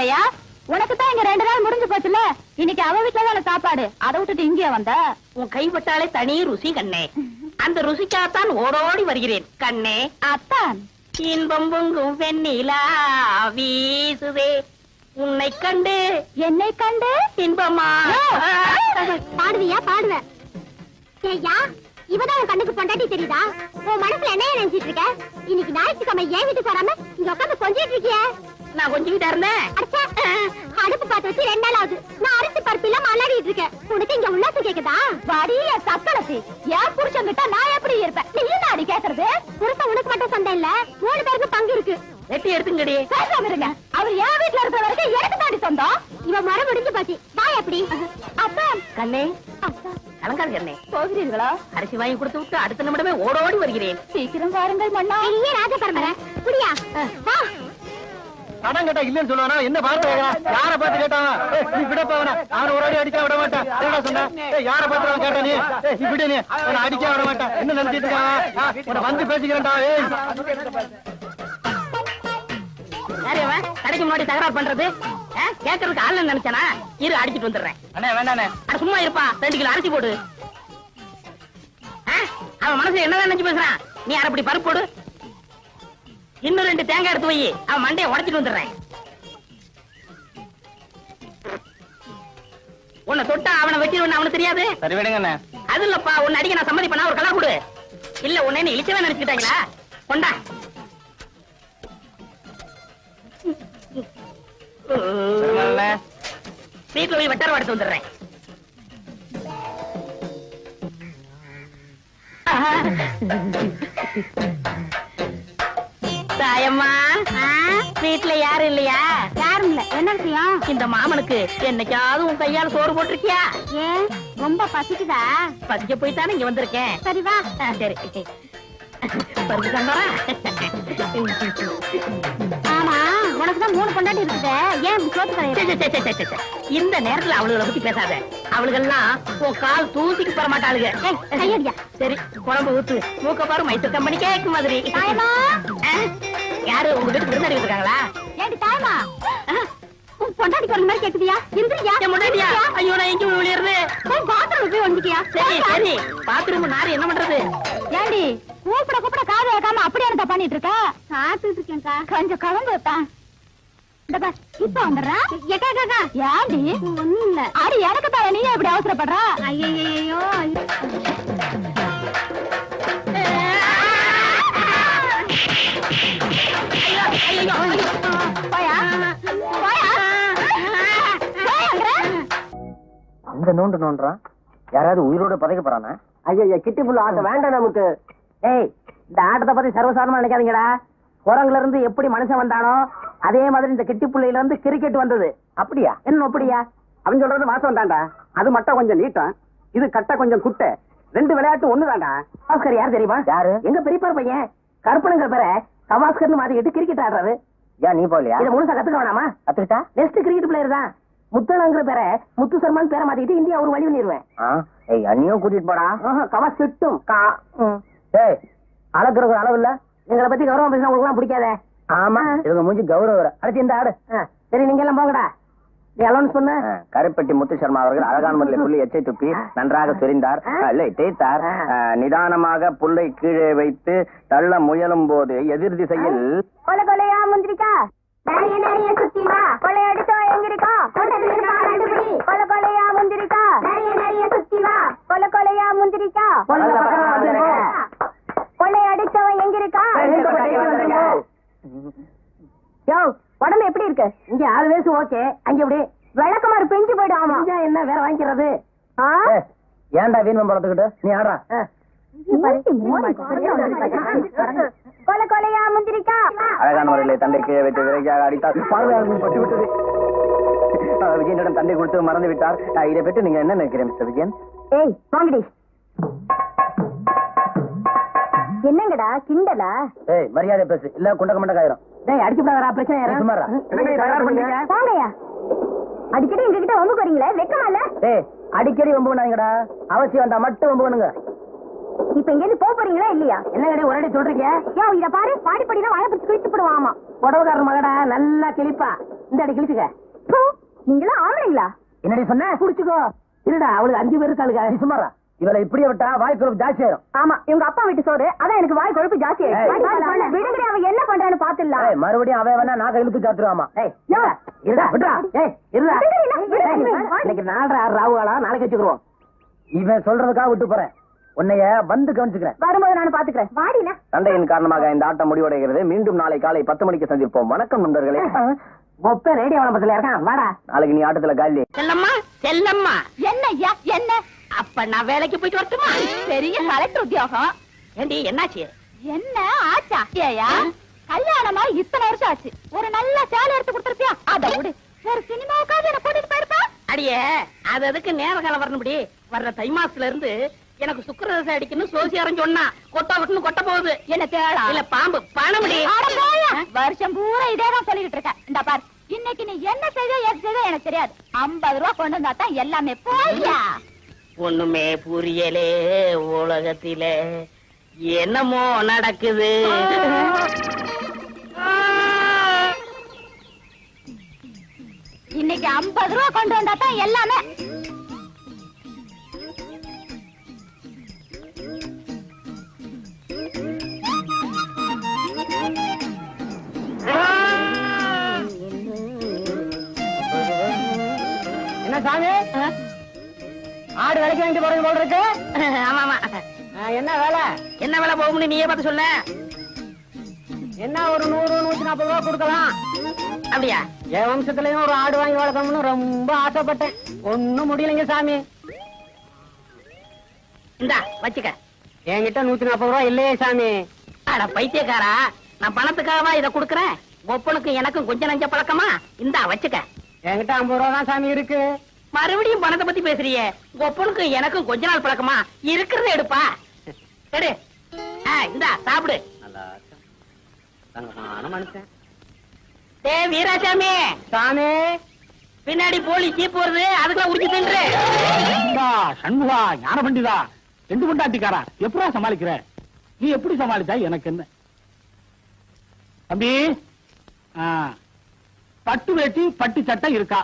ஏயா, உனக்கு தான் இங்க 2 நாள் முடிஞ்சு போச்சுல. இன்னைக்கு அவ வீட்டுல தான சாப்பாடு. அதை விட்டுட்டு இங்கே வந்த? உன் கைப்பட்டாலே தனி ருசி கண்ணே. அந்த ருசிக்காத்தான் ஓடோடி வருகிறேன் கண்ணே. அத்தான் இன்பம் பொங்கும் வெண்ணிலா வீசுதே, உன்னை கண்டு என்னை கண்டு இன்பமா. பாடுவியா? பாடுவேன். ஏய்யா, இவதான் உன் கண்ணுக்கு பொண்டாட்டி தெரியுதா? உன் மனசுல என்ன நினைச்சிட்டு இருக்க? இன்னைக்கு ஞாயிற்றுக்கிழமை ஏன் வீட்டுக்கு வராம இங்க உட்காந்து கொஞ்சிட்டு இருக்கிய? நான் கொஞ்சிக்கிட்டா இருந்தேன். அடுப்பு பார்த்து வச்சு 2 நாள் ஆகுது. நான் அரிசி பருப்பு இல்லாம அல்லாடிட்டு இருக்கேன். உனக்கு இங்க உல்லாசம் கேக்குதா? வடிய சக்கலசி. ஏன் புருஷன் கிட்ட நான் எப்படி இருப்பேன்? நீ நாடி கேக்குறது? புருஷன் உனக்கு மட்டும் சொந்தம் இல்ல, 3 பேருக்கு பங்கு இருக்கு. வெட்டி எடுத்துங்கடி. பேசாம இருங்க. அவர் என் வீட்டுல இருக்கிற வரைக்கும் எனக்கு தாண்டி சொந்தம். இவன் மரம் முடிஞ்சு போச்சு. வா. எப்படி அப்பா? கண்ணே, அலங்காரம் கண்ணே. போகிறீர்களா? அரிசி வாங்கி கொடுத்து விட்டு அடுத்த நிமிடமே ஓடோடி வருகிறேன். சீக்கிரம் வாருங்கள் மன்னா. பெரிய ராஜ பரம்பரை. புரியா? வா. படம் கேட்டா இல்லன்னு சொல்லுவானா? என்ன பார்த்து யார பார்த்து கேட்டான்? நீ விடப்பா அவனை. அவனை ஒரு அடி அடிக்க விட மாட்டான். என்ன சொன்ன? யார பார்த்து அவன் கேட்டா? நீ விடு, நீ அவனை அடிக்க விட மாட்டான். என்ன நினைச்சிட்டு இருக்கான்? வந்து பேசிக்கிறேன்டா. யாரையவன் கடைக்கு முன்னாடி தகராறு பண்றது? கேட்கறதுக்கு ஆள் நினைச்சானா? இரு, அடிச்சிட்டு வந்துடுறேன். அண்ணே வேண்டாண்ணே. அட சும்மா இருப்பா. 2 கிலோ அரிசி போடு. அவன் மனசுல என்னதான் நினைச்சு பேசுறான்? நீ அரைப்படி பருப்பு போடு. இன்னும் 2 தேங்காய் எடுத்து வை. அவன் மண்டையை உடைச்சிட்டு வந்துடுறேன். உன்னை தொட்டா அவனை வெட்டிடுவேன் அவனுக்கு தெரியாது. சரி விடுங்க. அது இல்லப்பா, உன்னை அடிக்க நான் சம்மதி பண்ணா ஒரு கலா கொடு. இல்ல உன்னை என்ன இழிச்சவே நினைச்சுக்கிட்டாங்களா? கொண்டா. வீட்டுல போய் வெட்டார எடுத்து வந்துடுறேன். தாயம்மா, வீட்டுல யாரும் இல்லையா? யாரும் இல்ல. என்ன விஷயம்? இந்த மாமனுக்கு என்னைக்காவது உன் கையால சோறு போட்டிருக்கியா? ஏன் ரொம்ப பசிக்குதா? பசிக்க போய்த்தானே இங்க வந்திருக்கேன். சரி வா. சரி பருப்பு சம்பரா. ஆமா, உனக்குதான் 3 பொண்டாட்டி இருக்குது. ஏன் சோத்து கரையா? இந்த நேரத்துல அவளுகளை பத்தி பேசாத. அவளுகெல்லாம் உன் கால் தூசிக்கு போற மாட்டாளுங்க. கையடியா. சரி, குழம்பு ஊத்து. மூக்க பாரு, மைசூர் கம்பெனி கேக்கு மாதிரி. யாரு உங்க வீட்டுக்கு விருந்தாடி இருக்காங்களா? ஏடி தாயமா, உன் பொண்டாட்டி குரல் மாதிரி கேக்குதியா? இந்திரியா? முன்னாடியா? ஐயோ, நான் எங்க விளையாடுறது? பாத்ரூம் போய் வந்துக்கியா? சரி சரி, பாத்ரூம் நாரு என்ன பண்றது? ஏண்டி கூப்பிட காது வைக்காம அப்படியே என்ன பண்ணிட்டு இருக்க? சாப்பிட்டு இருக்கேன்க்கா. கொஞ்சம் கலந்து வைப்பேன். இப்ப வந்துடுறேன். ஏண்டி? ஒண்ணும் இல்ல. அடி எனக்கு தான். நீ எப்படி அவசரப்படுற? ஐயோ, அந்த நோண்டு நோண்டுறான். யாராவது உயிரோட பதைக்க போறானா? ஐயா, கிட்டி புள்ள ஆட்ட வேண்டாம் நமக்கு. ஏய், இந்த ஆட்டத்தை பத்தி சர்வசாதாரணமா நினைக்காதீங்கடா. குரங்குல இருந்து எப்படி மனுஷன் வந்தானோ அதே மாதிரி இந்த கிட்டி புள்ளையில இருந்து கிரிக்கெட் வந்தது. அப்படியா? என்ன அப்படியா? அவன் சொல்றது மாசம் தான்டா. அது மட்டும் கொஞ்சம் நீட்டம், இது கட்ட கொஞ்சம் குட்டை. 2 விளையாட்டு ஒண்ணுதான்டா. கவாஸ்கர் யார் தெரியுமா? யாரு? எங்க பெரியப்பா பையன் கருப்பனுங்கிற பேரை கவாஸ்கர்னு மாத்திக்கிட்டு கிரிக்கெட் ஆடுறாரு. ஏன் நீ போலியா? இதை முழுசா கத்துக்க வேணாமா? கத்துக்கிட்டா நெக்ஸ்ட் கிரிக்கெட் பிளேயர் தான். முத்தளங்கிற பேரை முத்து சர்மான் பேரை மாத்திக்கிட்டு இந்தியா ஒரு வழி பண்ணிடுவேன். ஏய் அண்ணியும் கூட்டிட்டு போடா. கவா செட்டும் ஏய் அளக்குறது அளவு இல்ல. எங்களை பத்தி கௌரவம் பேசினா உங்களுக்கு எல்லாம் பிடிக்காதே. ஆமா இவங்க மூஞ்சி கௌரவம். அடுத்து இந்த ஆடு. சரி நீங்க எல்லாம் போங்கடா. நீ அலௌன்ஸ் பண்ண. கருப்பட்டி முத்து சர்மா அவர்கள் அழகான முறையில் புள்ளி எச்சை துப்பி நன்றாக சொரிந்தார், தேய்த்தார். நிதானமாக புல்லை கீழே வைத்து தள்ள முயலும் போது எதிர் திசையில் கொலை கொலையா முந்திரிக்கா நிறைய நிறைய சுத்தி வா கொலை அடிச்சா எங்கிருக்கா கொலை கொலையா முந்திரிக்கா நிறைய நிறைய சுத்தி வா கொலை கொலையா முந்திரிக்கா கொலை அடிச்சவன் எங்கிருக்கா. யோ உடம்பு எப்படி இருக்கு? இங்க 6 வயசு ஓகே. அங்க எப்படி விளக்கமாறு பெஞ்சு போயிடும். ஆமா என்ன வேற வாங்கிக்கிறது? ஏன்டா வீண் பழத்துக்கிட்டு நீ ஆடுறா. கொலை கொலையா முந்திரிக்கா அழகான முறையிலே தண்டை கீழே வைத்து விரைக்காக அடித்தார். பார்வையாளர்கள் பட்டு விட்டது. விஜயனிடம் தண்டை கொடுத்து மறந்து விட்டார். இதை பற்றி நீங்க என்ன நினைக்கிறேன் மிஸ்டர் விஜயன்? ஏய் வாங்கடி. என்னங்கடா கிண்டலா? ஏய் மரியாதை பேசு இல்ல குண்டக்க மண்டக்காயிரும். டேய் அடிச்சு விடாதடா பிரச்சனை சும்மாடா. வாங்கயா அடிக்கடி எங்ககிட்ட வம்பு போறீங்களே வெக்கமா இல்ல? ஏய் அடிக்கடி வம்பு பண்ணாங்கடா. அவசியம் வந்தா மட்டும் வம்பு பண்ணுங்க. இப்ப இங்க இருந்து போறீங்களா இல்லையா? என்னங்கடி ஒரே சொல்றீங்க? யோ இத பாரு பாடி படினா வாய பிடிச்சு கிழிச்சு போடுவாமா. புடவக்காரர் மகடா நல்லா கிழிப்பா. இந்த அடி கிழிச்சுக்க. நீங்களா ஆம்பளைங்களா? என்னடி சொன்ன? புடிச்சுக்கோ. இருடா அவளுக்கு 5 பேர் இருக்காளுங்க. சும்மாரா இவளை இப்படியே விட்டா வாய் கொழுப்பு ஜாஸ்தி ஆயிரும். ஆமா இவங்க அப்பா வீட்டு சோறு அதான் எனக்கு வாய் கொழுப்பு ஜாஸ்தி ஆயிடும். விடுங்கடி அவன் என்ன பண்றான்னு பாத்துடலாம். மறுபடியும் அவன் வேணா நாக்க இழுத்து சாத்துருவாமா. இன்னைக்கு 4:30 ராவுகாலா நாளைக்கு வச்சுக்கிறோம். இவன் சொல்றதுக்காக விட்டு போறேன். உன்னைய வந்து கவனிச்சுக்கிறேன். வரும்போது நான் பாத்துக்கிறேன். வாடினா சண்டையின் காரணமாக இந்த ஆட்டம் முடிவடைகிறது. மீண்டும் நாளை காலை 10 மணிக்கு சந்திப்போம். வணக்கம் நண்பர்களே. ஒப்ப ரேடியோ வளம்பத்துல இருக்கான். வாடா நாளைக்கு நீ ஆட்டத்துல காலி. செல்லம்மா செல்லம்மா என்ன ஐயா என்ன? அப்ப நான் வேலைக்கு போயிட்டு வரட்டுமா? பெரிய கலெக்டர் உத்தியோகம். ஏண்டி என்னாச்சு? என்ன ஆச்சா? ஏயா கல்யாணமா இத்தனை வருஷம் ஆச்சு. ஒரு நல்ல சேலை எடுத்து கொடுத்துருப்பியா? அத விடு. ஒரு சினிமாவுக்காவது என்ன கூட்டிட்டு போயிருப்பா? அடியே அது அதுக்கு நேர காலம் வரணும்படி. வர்ற தை மாசத்துல இருந்து எனக்கு சுக்கிரதசை அடிக்கணும் சோசியாரம் சொன்னா கொட்டா விட்டுன்னு கொட்ட போகுது. என்ன தேடா இல்ல பாம்பு பணமுடி. வருஷம் பூரா இதேதான் சொல்லிட்டு இருக்க. இந்த பார் இன்னைக்கு நீ என்ன செய்த ஏது செய்த எனக்கு தெரியாது. 50 ரூபா கொண்டு வந்தா தான் எல்லாமே. போயா ஒண்ணுமே புரியலே உலகத்தில என்னமோ நடக்குது. இன்னைக்கு 50 ரூபா கொண்டு வந்தா தான் எல்லாமே. என்ன சாமி ஆடு வேலைக்கு வாங்கிட்டு போறது போல இருக்கு. ஆமா ஆமா என்ன வேலை? என்ன வேலை போகும்னு நீயே பார்த்து சொல்ல. என்ன ஒரு 100-140 ரூபா கொடுக்கலாம். அப்படியா? என் வம்சத்துலயும் ஒரு ஆடு வாங்கி வளர்க்கணும்னு ரொம்ப ஆசைப்பட்டேன். ஒண்ணும் முடியலைங்க சாமி. இந்தா வச்சுக்க. என்கிட்ட 140 ரூபா இல்லையே சாமி. அட பைத்தியக்காரா, நான் பணத்துக்காகவா இதை கொடுக்கறேன்? ஒப்பனுக்கும் எனக்கும் கொஞ்சம் நஞ்ச பழக்கமா? இந்தா வச்சுக்க. என்கிட்ட 50 ரூபா தான் சாமி இருக்கு. மறுபடியும் பணத்தை பத்தி பேசுறியே. ஒப்பனுக்கும் எனக்கும் கொஞ்ச நாள் பழக்கமா? இருக்கிறத எடுப்பா. எடு. இந்தா சாப்பிடு. மனுஷன் டே வீராசாமி சாமி பின்னாடி போலி ஜீப் வருது. அதுக்குள்ள உரிச்சு தின்று. சண்முகா ஞான பண்டிதா 2 பொண்டாட்டிக்காரா எப்படா சமாளிக்கிற? நீ எப்படி சமாளிச்சா எனக்கு என்ன? தம்பி பட்டு வேட்டி பட்டு சட்டை இருக்கா?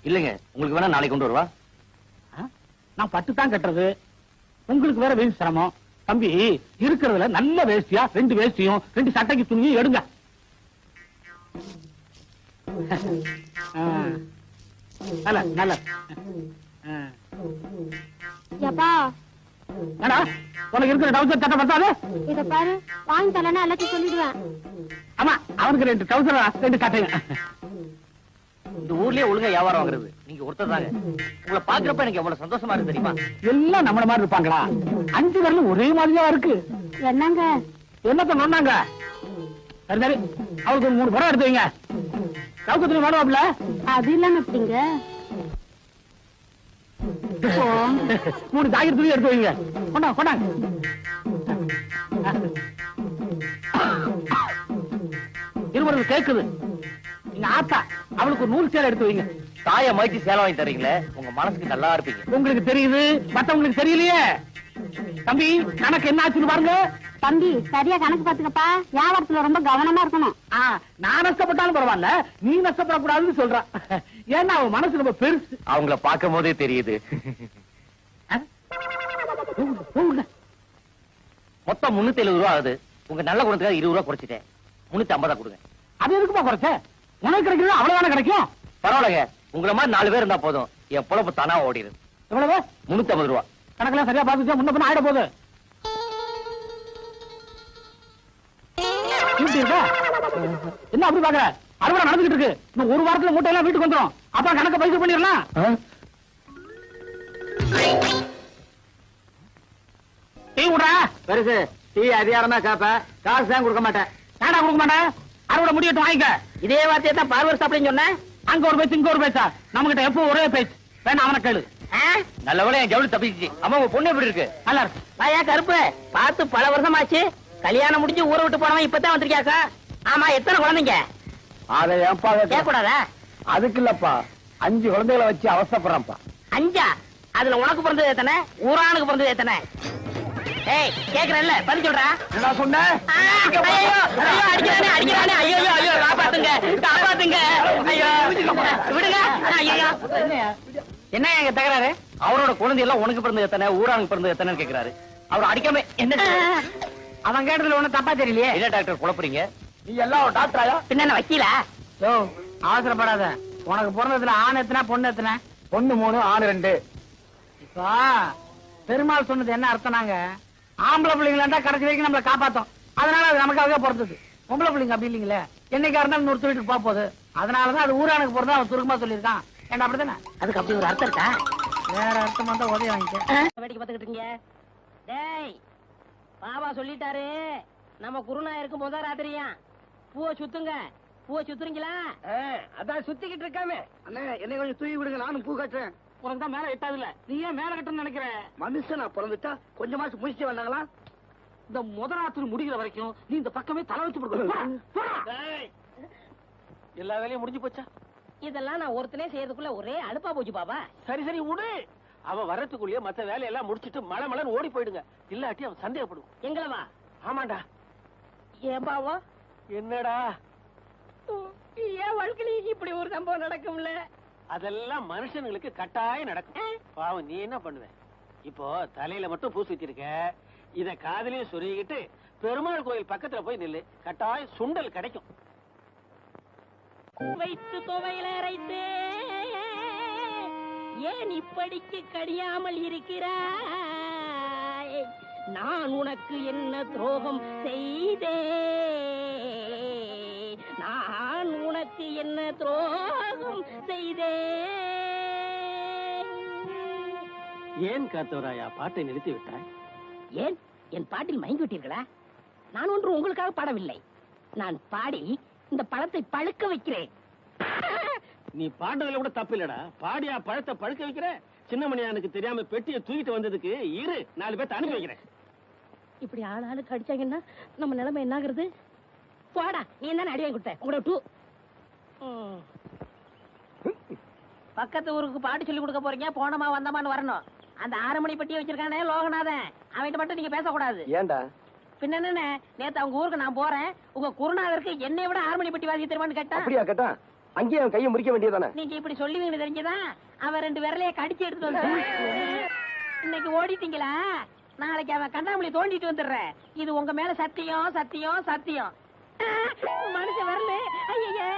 இல்லங்க, உங்களுக்கு வேணா நாளைக்கு கொண்டு வருவா. நான் பட்டு தான் கட்டுறது. உங்களுக்கு வேற வேஸ்ட் சிரமம். தம்பி இருக்கிறதுல நல்ல வேஷ்டியா 2 வேஷ்டியும் 2 சட்டைக்கு துணியும் எடுங்க. நல்ல நல்ல உனக்கு இருக்கிற டவுசர் சட்டை பத்தாது. இத பாரு வாங்கி தரலன்னா எல்லாத்தையும் சொல்லிடுவேன். ஆமா அவனுக்கு 2 டவுசர் 2 சட்டைங்க. இந்த ஊர்லயே ஒழுங்கா வியாபாரம் வாங்குறது நீங்க ஒருத்தர் தாங்க. உங்களை பாக்குறப்ப எனக்கு எவ்வளவு சந்தோஷமா இருக்கு தெரியுமா? எல்லாம் நம்மள மாதிரி இருப்பாங்களா? 5 பேர்ல ஒரே மாதிரியா இருக்கு. என்னங்க என்னத்த நோண்டாங்க? சரி சரி அவளுக்கு 3 படம் எடுத்து வைங்க. சவுக்கத்துல வேணும்ல? அது இல்லாம எப்படிங்க? 3 ஜாக்கெட் துணி எடுத்து வைங்க. கொண்டாங்க கொண்டாங்க. இருபது கேக்குது. நீங்க ஆத்தா அவளுக்கு ஒரு 100 சேலை எடுத்து வைங்க. தாயை மதிச்சு சேலை வாங்கி தரீங்களே, உங்க மனசுக்கு நல்லா இருப்பீங்க. உங்களுக்கு தெரியுது, மத்தவங்களுக்கு தெரியலையே. தம்பி கணக்கு என்ன ஆச்சுன்னு பாருங்க. தம்பி சரியா கணக்கு பாத்துக்கப்பா, வியாபாரத்துல ரொம்ப கவனமா இருக்கணும். நான் நஷ்டப்பட்டாலும் பரவாயில்ல, நீ நஷ்டப்படக்கூடாதுன்னு சொல்றான். ஏன்னா அவன் மனசு ரொம்ப பெருசு. அவங்கள பார்க்கும் போதே தெரியுது. மொத்தம் 370 ரூபா ஆகுது. உங்க நல்ல குணத்துக்காக 20 ரூபா குறைச்சிட்டேன். 350 கொடுங்க. அது எதுக்குப்பா குறைச்ச? உனக்கு கிடைக்கிறது அவ்வளவுதானே கிடைக்கும். பரவாயில்லைங்க, உங்களை மாதிரி 4 பேர் இருந்தா போதும், என் பொழப்பு தானா ஓடிடுது. எவ்வளவு? 350 ரூபா. கணக்கெல்லாம் சரியா பாத்துச்சா? முன்ன பின்ன ஆயிட போகுது. என்ன அப்படி பாக்குற? அறுவடை நடந்துகிட்டு இருக்கு. இன்னும் ஒரு வாரத்துல மூட்டை எல்லாம் வீட்டுக்கு வந்துடும். அப்ப கணக்க பைசா பண்ணிடலாம். டீ விடுறா. பெருசு டீ அதிகாரமா கேப்ப, காசு தான் கொடுக்க மாட்டேன். ஏடா கொடுக்க மாட்டேன்? அறுவடை முடியட்டும் வாங்கிக்க. இதே வார்த்தையை தான் பார்வர் சாப்பிடுன்னு சொன்னேன். அங்க ஒரு பேச்சு இங்க ஒரு பேச்சா? நம்ம கிட்ட எப்போ ஒரே பேச்சு. வேணா அவனை கேளு. நல்ல வேளை என் ஜவுளி தப்பிச்சு. அம்மா உங்க பொண்ணு எப்படி இருக்கு? நல்லா இருக்கு. வாயா கருப்பு, பார்த்து பல வருஷமாச்சு. கல்யாணம் முடிஞ்சு ஊரை விட்டு போனவன் இப்பதான் வந்திருக்கியாக்கா. ஆமா, எத்தனை குழந்தைங்க? அதை ஏன்பா கேட்க கூடாதா? அதுக்கு இல்லப்பா, 5 குழந்தைகளை வச்சு அவசரப்படுறேன்ப்பா. 5? அதுல உனக்கு பிறந்தது எத்தனை? ஊரானுக்கு பிறந்தது எத்தனை? ஏய் கேக்குறேன்ல, பதில் சொல்றா. என்ன சொன்ன? ஐயோ ஐயோ அடிக்கிறானே அடிக்கிறானே. ஐயோ ஐயோ காப்பாத்துங்க காப்பாத்துங்க. ஐயோ விடுங்க. ஐயோ என்ன எங்க தகராறு? அவரோட குழந்தை எல்லாம் உனக்கு பிறந்தது எத்தனை, ஊரானுக்கு பிறந்தது எத்தனைன்னு கேக்குறாரு. அவர் அடிக்காம என்ன? அவன் கேட்டதுல ஒண்ணு தப்பா தெரியலையே. என்ன டாக்டர் குழப்பறீங்க? நீ எல்லாம் ஒரு டாக்டராயா? பின்ன என்ன வக்கீலா? யோ அவசரப்படாத. உனக்கு பிறந்ததுல ஆண் எத்தனை பொண்ணு எத்தனை? பொண்ணு 3, ஆண் 2. இப்போ பெருமாள் சொன்னது என்ன அர்த்தம்னாங்க, ஆம்பளை பிள்ளைங்களா கடைசி வரைக்கும் நம்மளை காப்பாத்தோம். அதனால அது நமக்காக பிறந்தது. பொம்பளை பிள்ளைங்க அப்படி இல்லைங்களே, என்னைக்கா இருந்தாலும் இன்னொரு வீட்டுக்கு போக போகுது. அதனாலதான் அது ஊரானுக்கு பிறந்தா அவன் சுருக்கமா சொல்லியிருக்கான். ஏன்னா அப்படித்தானே? அதுக்கு அப்படி ஒரு அர்த்தம் இருக்கா? வேற அர்த்தமா தான் உதவி வாங்கிக்க. வேடிக்கை பார்த்துக்கிட்டு இருக்கீங்க. டேய் பாபா சொல்லிட்டாரு, நம்ம குருநா இருக்கும் போதா ராத்திரியா பூவை சுத்துங்க. பூவை சுத்துறீங்களா? அதான் சுத்திக்கிட்டு இருக்காமே. அண்ணே என்னை கொஞ்சம் தூக்கி விடுங்க, நானும் பூ கட்டுறேன். உனக்கு தான் மேல எட்டாதுல, நீ ஏன் மேல கட்டணும்னு நினைக்கிற? மனுஷனா பிறந்துட்டா கொஞ்சமாச்சு முடிச்சு வந்தாங்களா? இந்த முதராத்திரி முடிகிற வரைக்கும் நீ இந்த பக்கமே தலை வச்சு கொடுக்க. எல்லா வேலையும் முடிஞ்சு போச்சா? இதெல்லாம் நான் ஒருத்தனே செய்யறதுக்குள்ள ஒரே அலுப்பா போச்சு பாபா. சரி சரி விடு. அவன் வரத்துக்குள்ளேயே மத்த வேலையெல்லாம் முடிச்சிட்டு மழை மலர் ஓடி போயிடுங்க. இல்லாட்டி அவன் சந்தேகப்படுவான். எங்களவா? ஆமாண்டா. ஏன் பாவா? என்னடா ஏன் வாழ்க்கையில இப்படி ஒரு சம்பவம் நடக்கும்ல? அதெல்லாம் மனுஷனுங்களுக்கு கட்டாயம் நடக்கும். பாவம் நீ என்ன பண்ணுவ? இப்போ தலையில மட்டும் பூசி வச்சிருக்க, இத காதலையும் சொருகிட்டு பெருமாள் கோயில் பக்கத்துல போய் நில்லு, கட்டாயம் சுண்டல் கிடைக்கும். வைத்து துவையில அரைத்தே ஏன் இப்படிக்கு கடியாமல் இருக்கிறாய்? நான் உனக்கு என்ன துரோகம் செய்தேன்? நான் உனக்கு என்ன துரோகம் செய்தேன்? ஏன் காத்தவராயா பாட்டை நிறுத்தி விட்டாய்? ஏன் என் பாட்டில் மயங்கி விட்டீர்களா? நான் ஒன்று உங்களுக்காக பாடவில்லை. நான் பாடி இந்த பழத்தை பழுக்க வைக்கிறேன். நீ பாடுறதுல கூட தப்பு இல்லடா. பாடியா பழத்தை பழுக்க வைக்கிற? சின்னமணியானுக்கு தெரியாம பெட்டியை தூக்கிட்டு வந்ததுக்கு இரு, 4 பேர்த்த அனுப்பி வைக்கிறேன். இப்படி ஆளுக்கு அடிச்சாங்கன்னா நம்ம நிலைமை என்ன ஆகுறது? போடா, நீ தானே அடி வாங்கி கொடுத்த. உங்களோட டூ பக்கத்து ஊருக்கு பாட்டு சொல்லி கொடுக்க போறீங்க. போனமா வந்தமான்னு வரணும். அந்த 6 மணி பெட்டியை வச்சிருக்கானே லோகநாதன், அவன்கிட்ட மட்டும் நீங்க பேசக்கூடாது. ஏண்டா? பின்ன என்ன, நேத்து அவங்க ஊருக்கு நான் போறேன், உங்க குருநாதருக்கு என்னை விட 6 மணி பெட்டி வாசி தருவான்னு கேட்டா. அப்படியா கேட்டா? அங்கேயே அவன் கையை முறிக்க வேண்டியதானே? நீங்க இப்படி சொல்லுவீங்கன்னு தெரிஞ்சுதான் அவன் 2 விரலைய கடிச்சு எடுத்துட்டு வந்து. இன்னைக்கு ஓடிட்டீங்களா? நாளைக்கு அவன் கண்ணாமூலி தோண்டிட்டு வந்துடுறேன். இது உங்க மேல சத்தியம் சத்தியம் சத்தியம். மனுஷன் வரல. ஐயே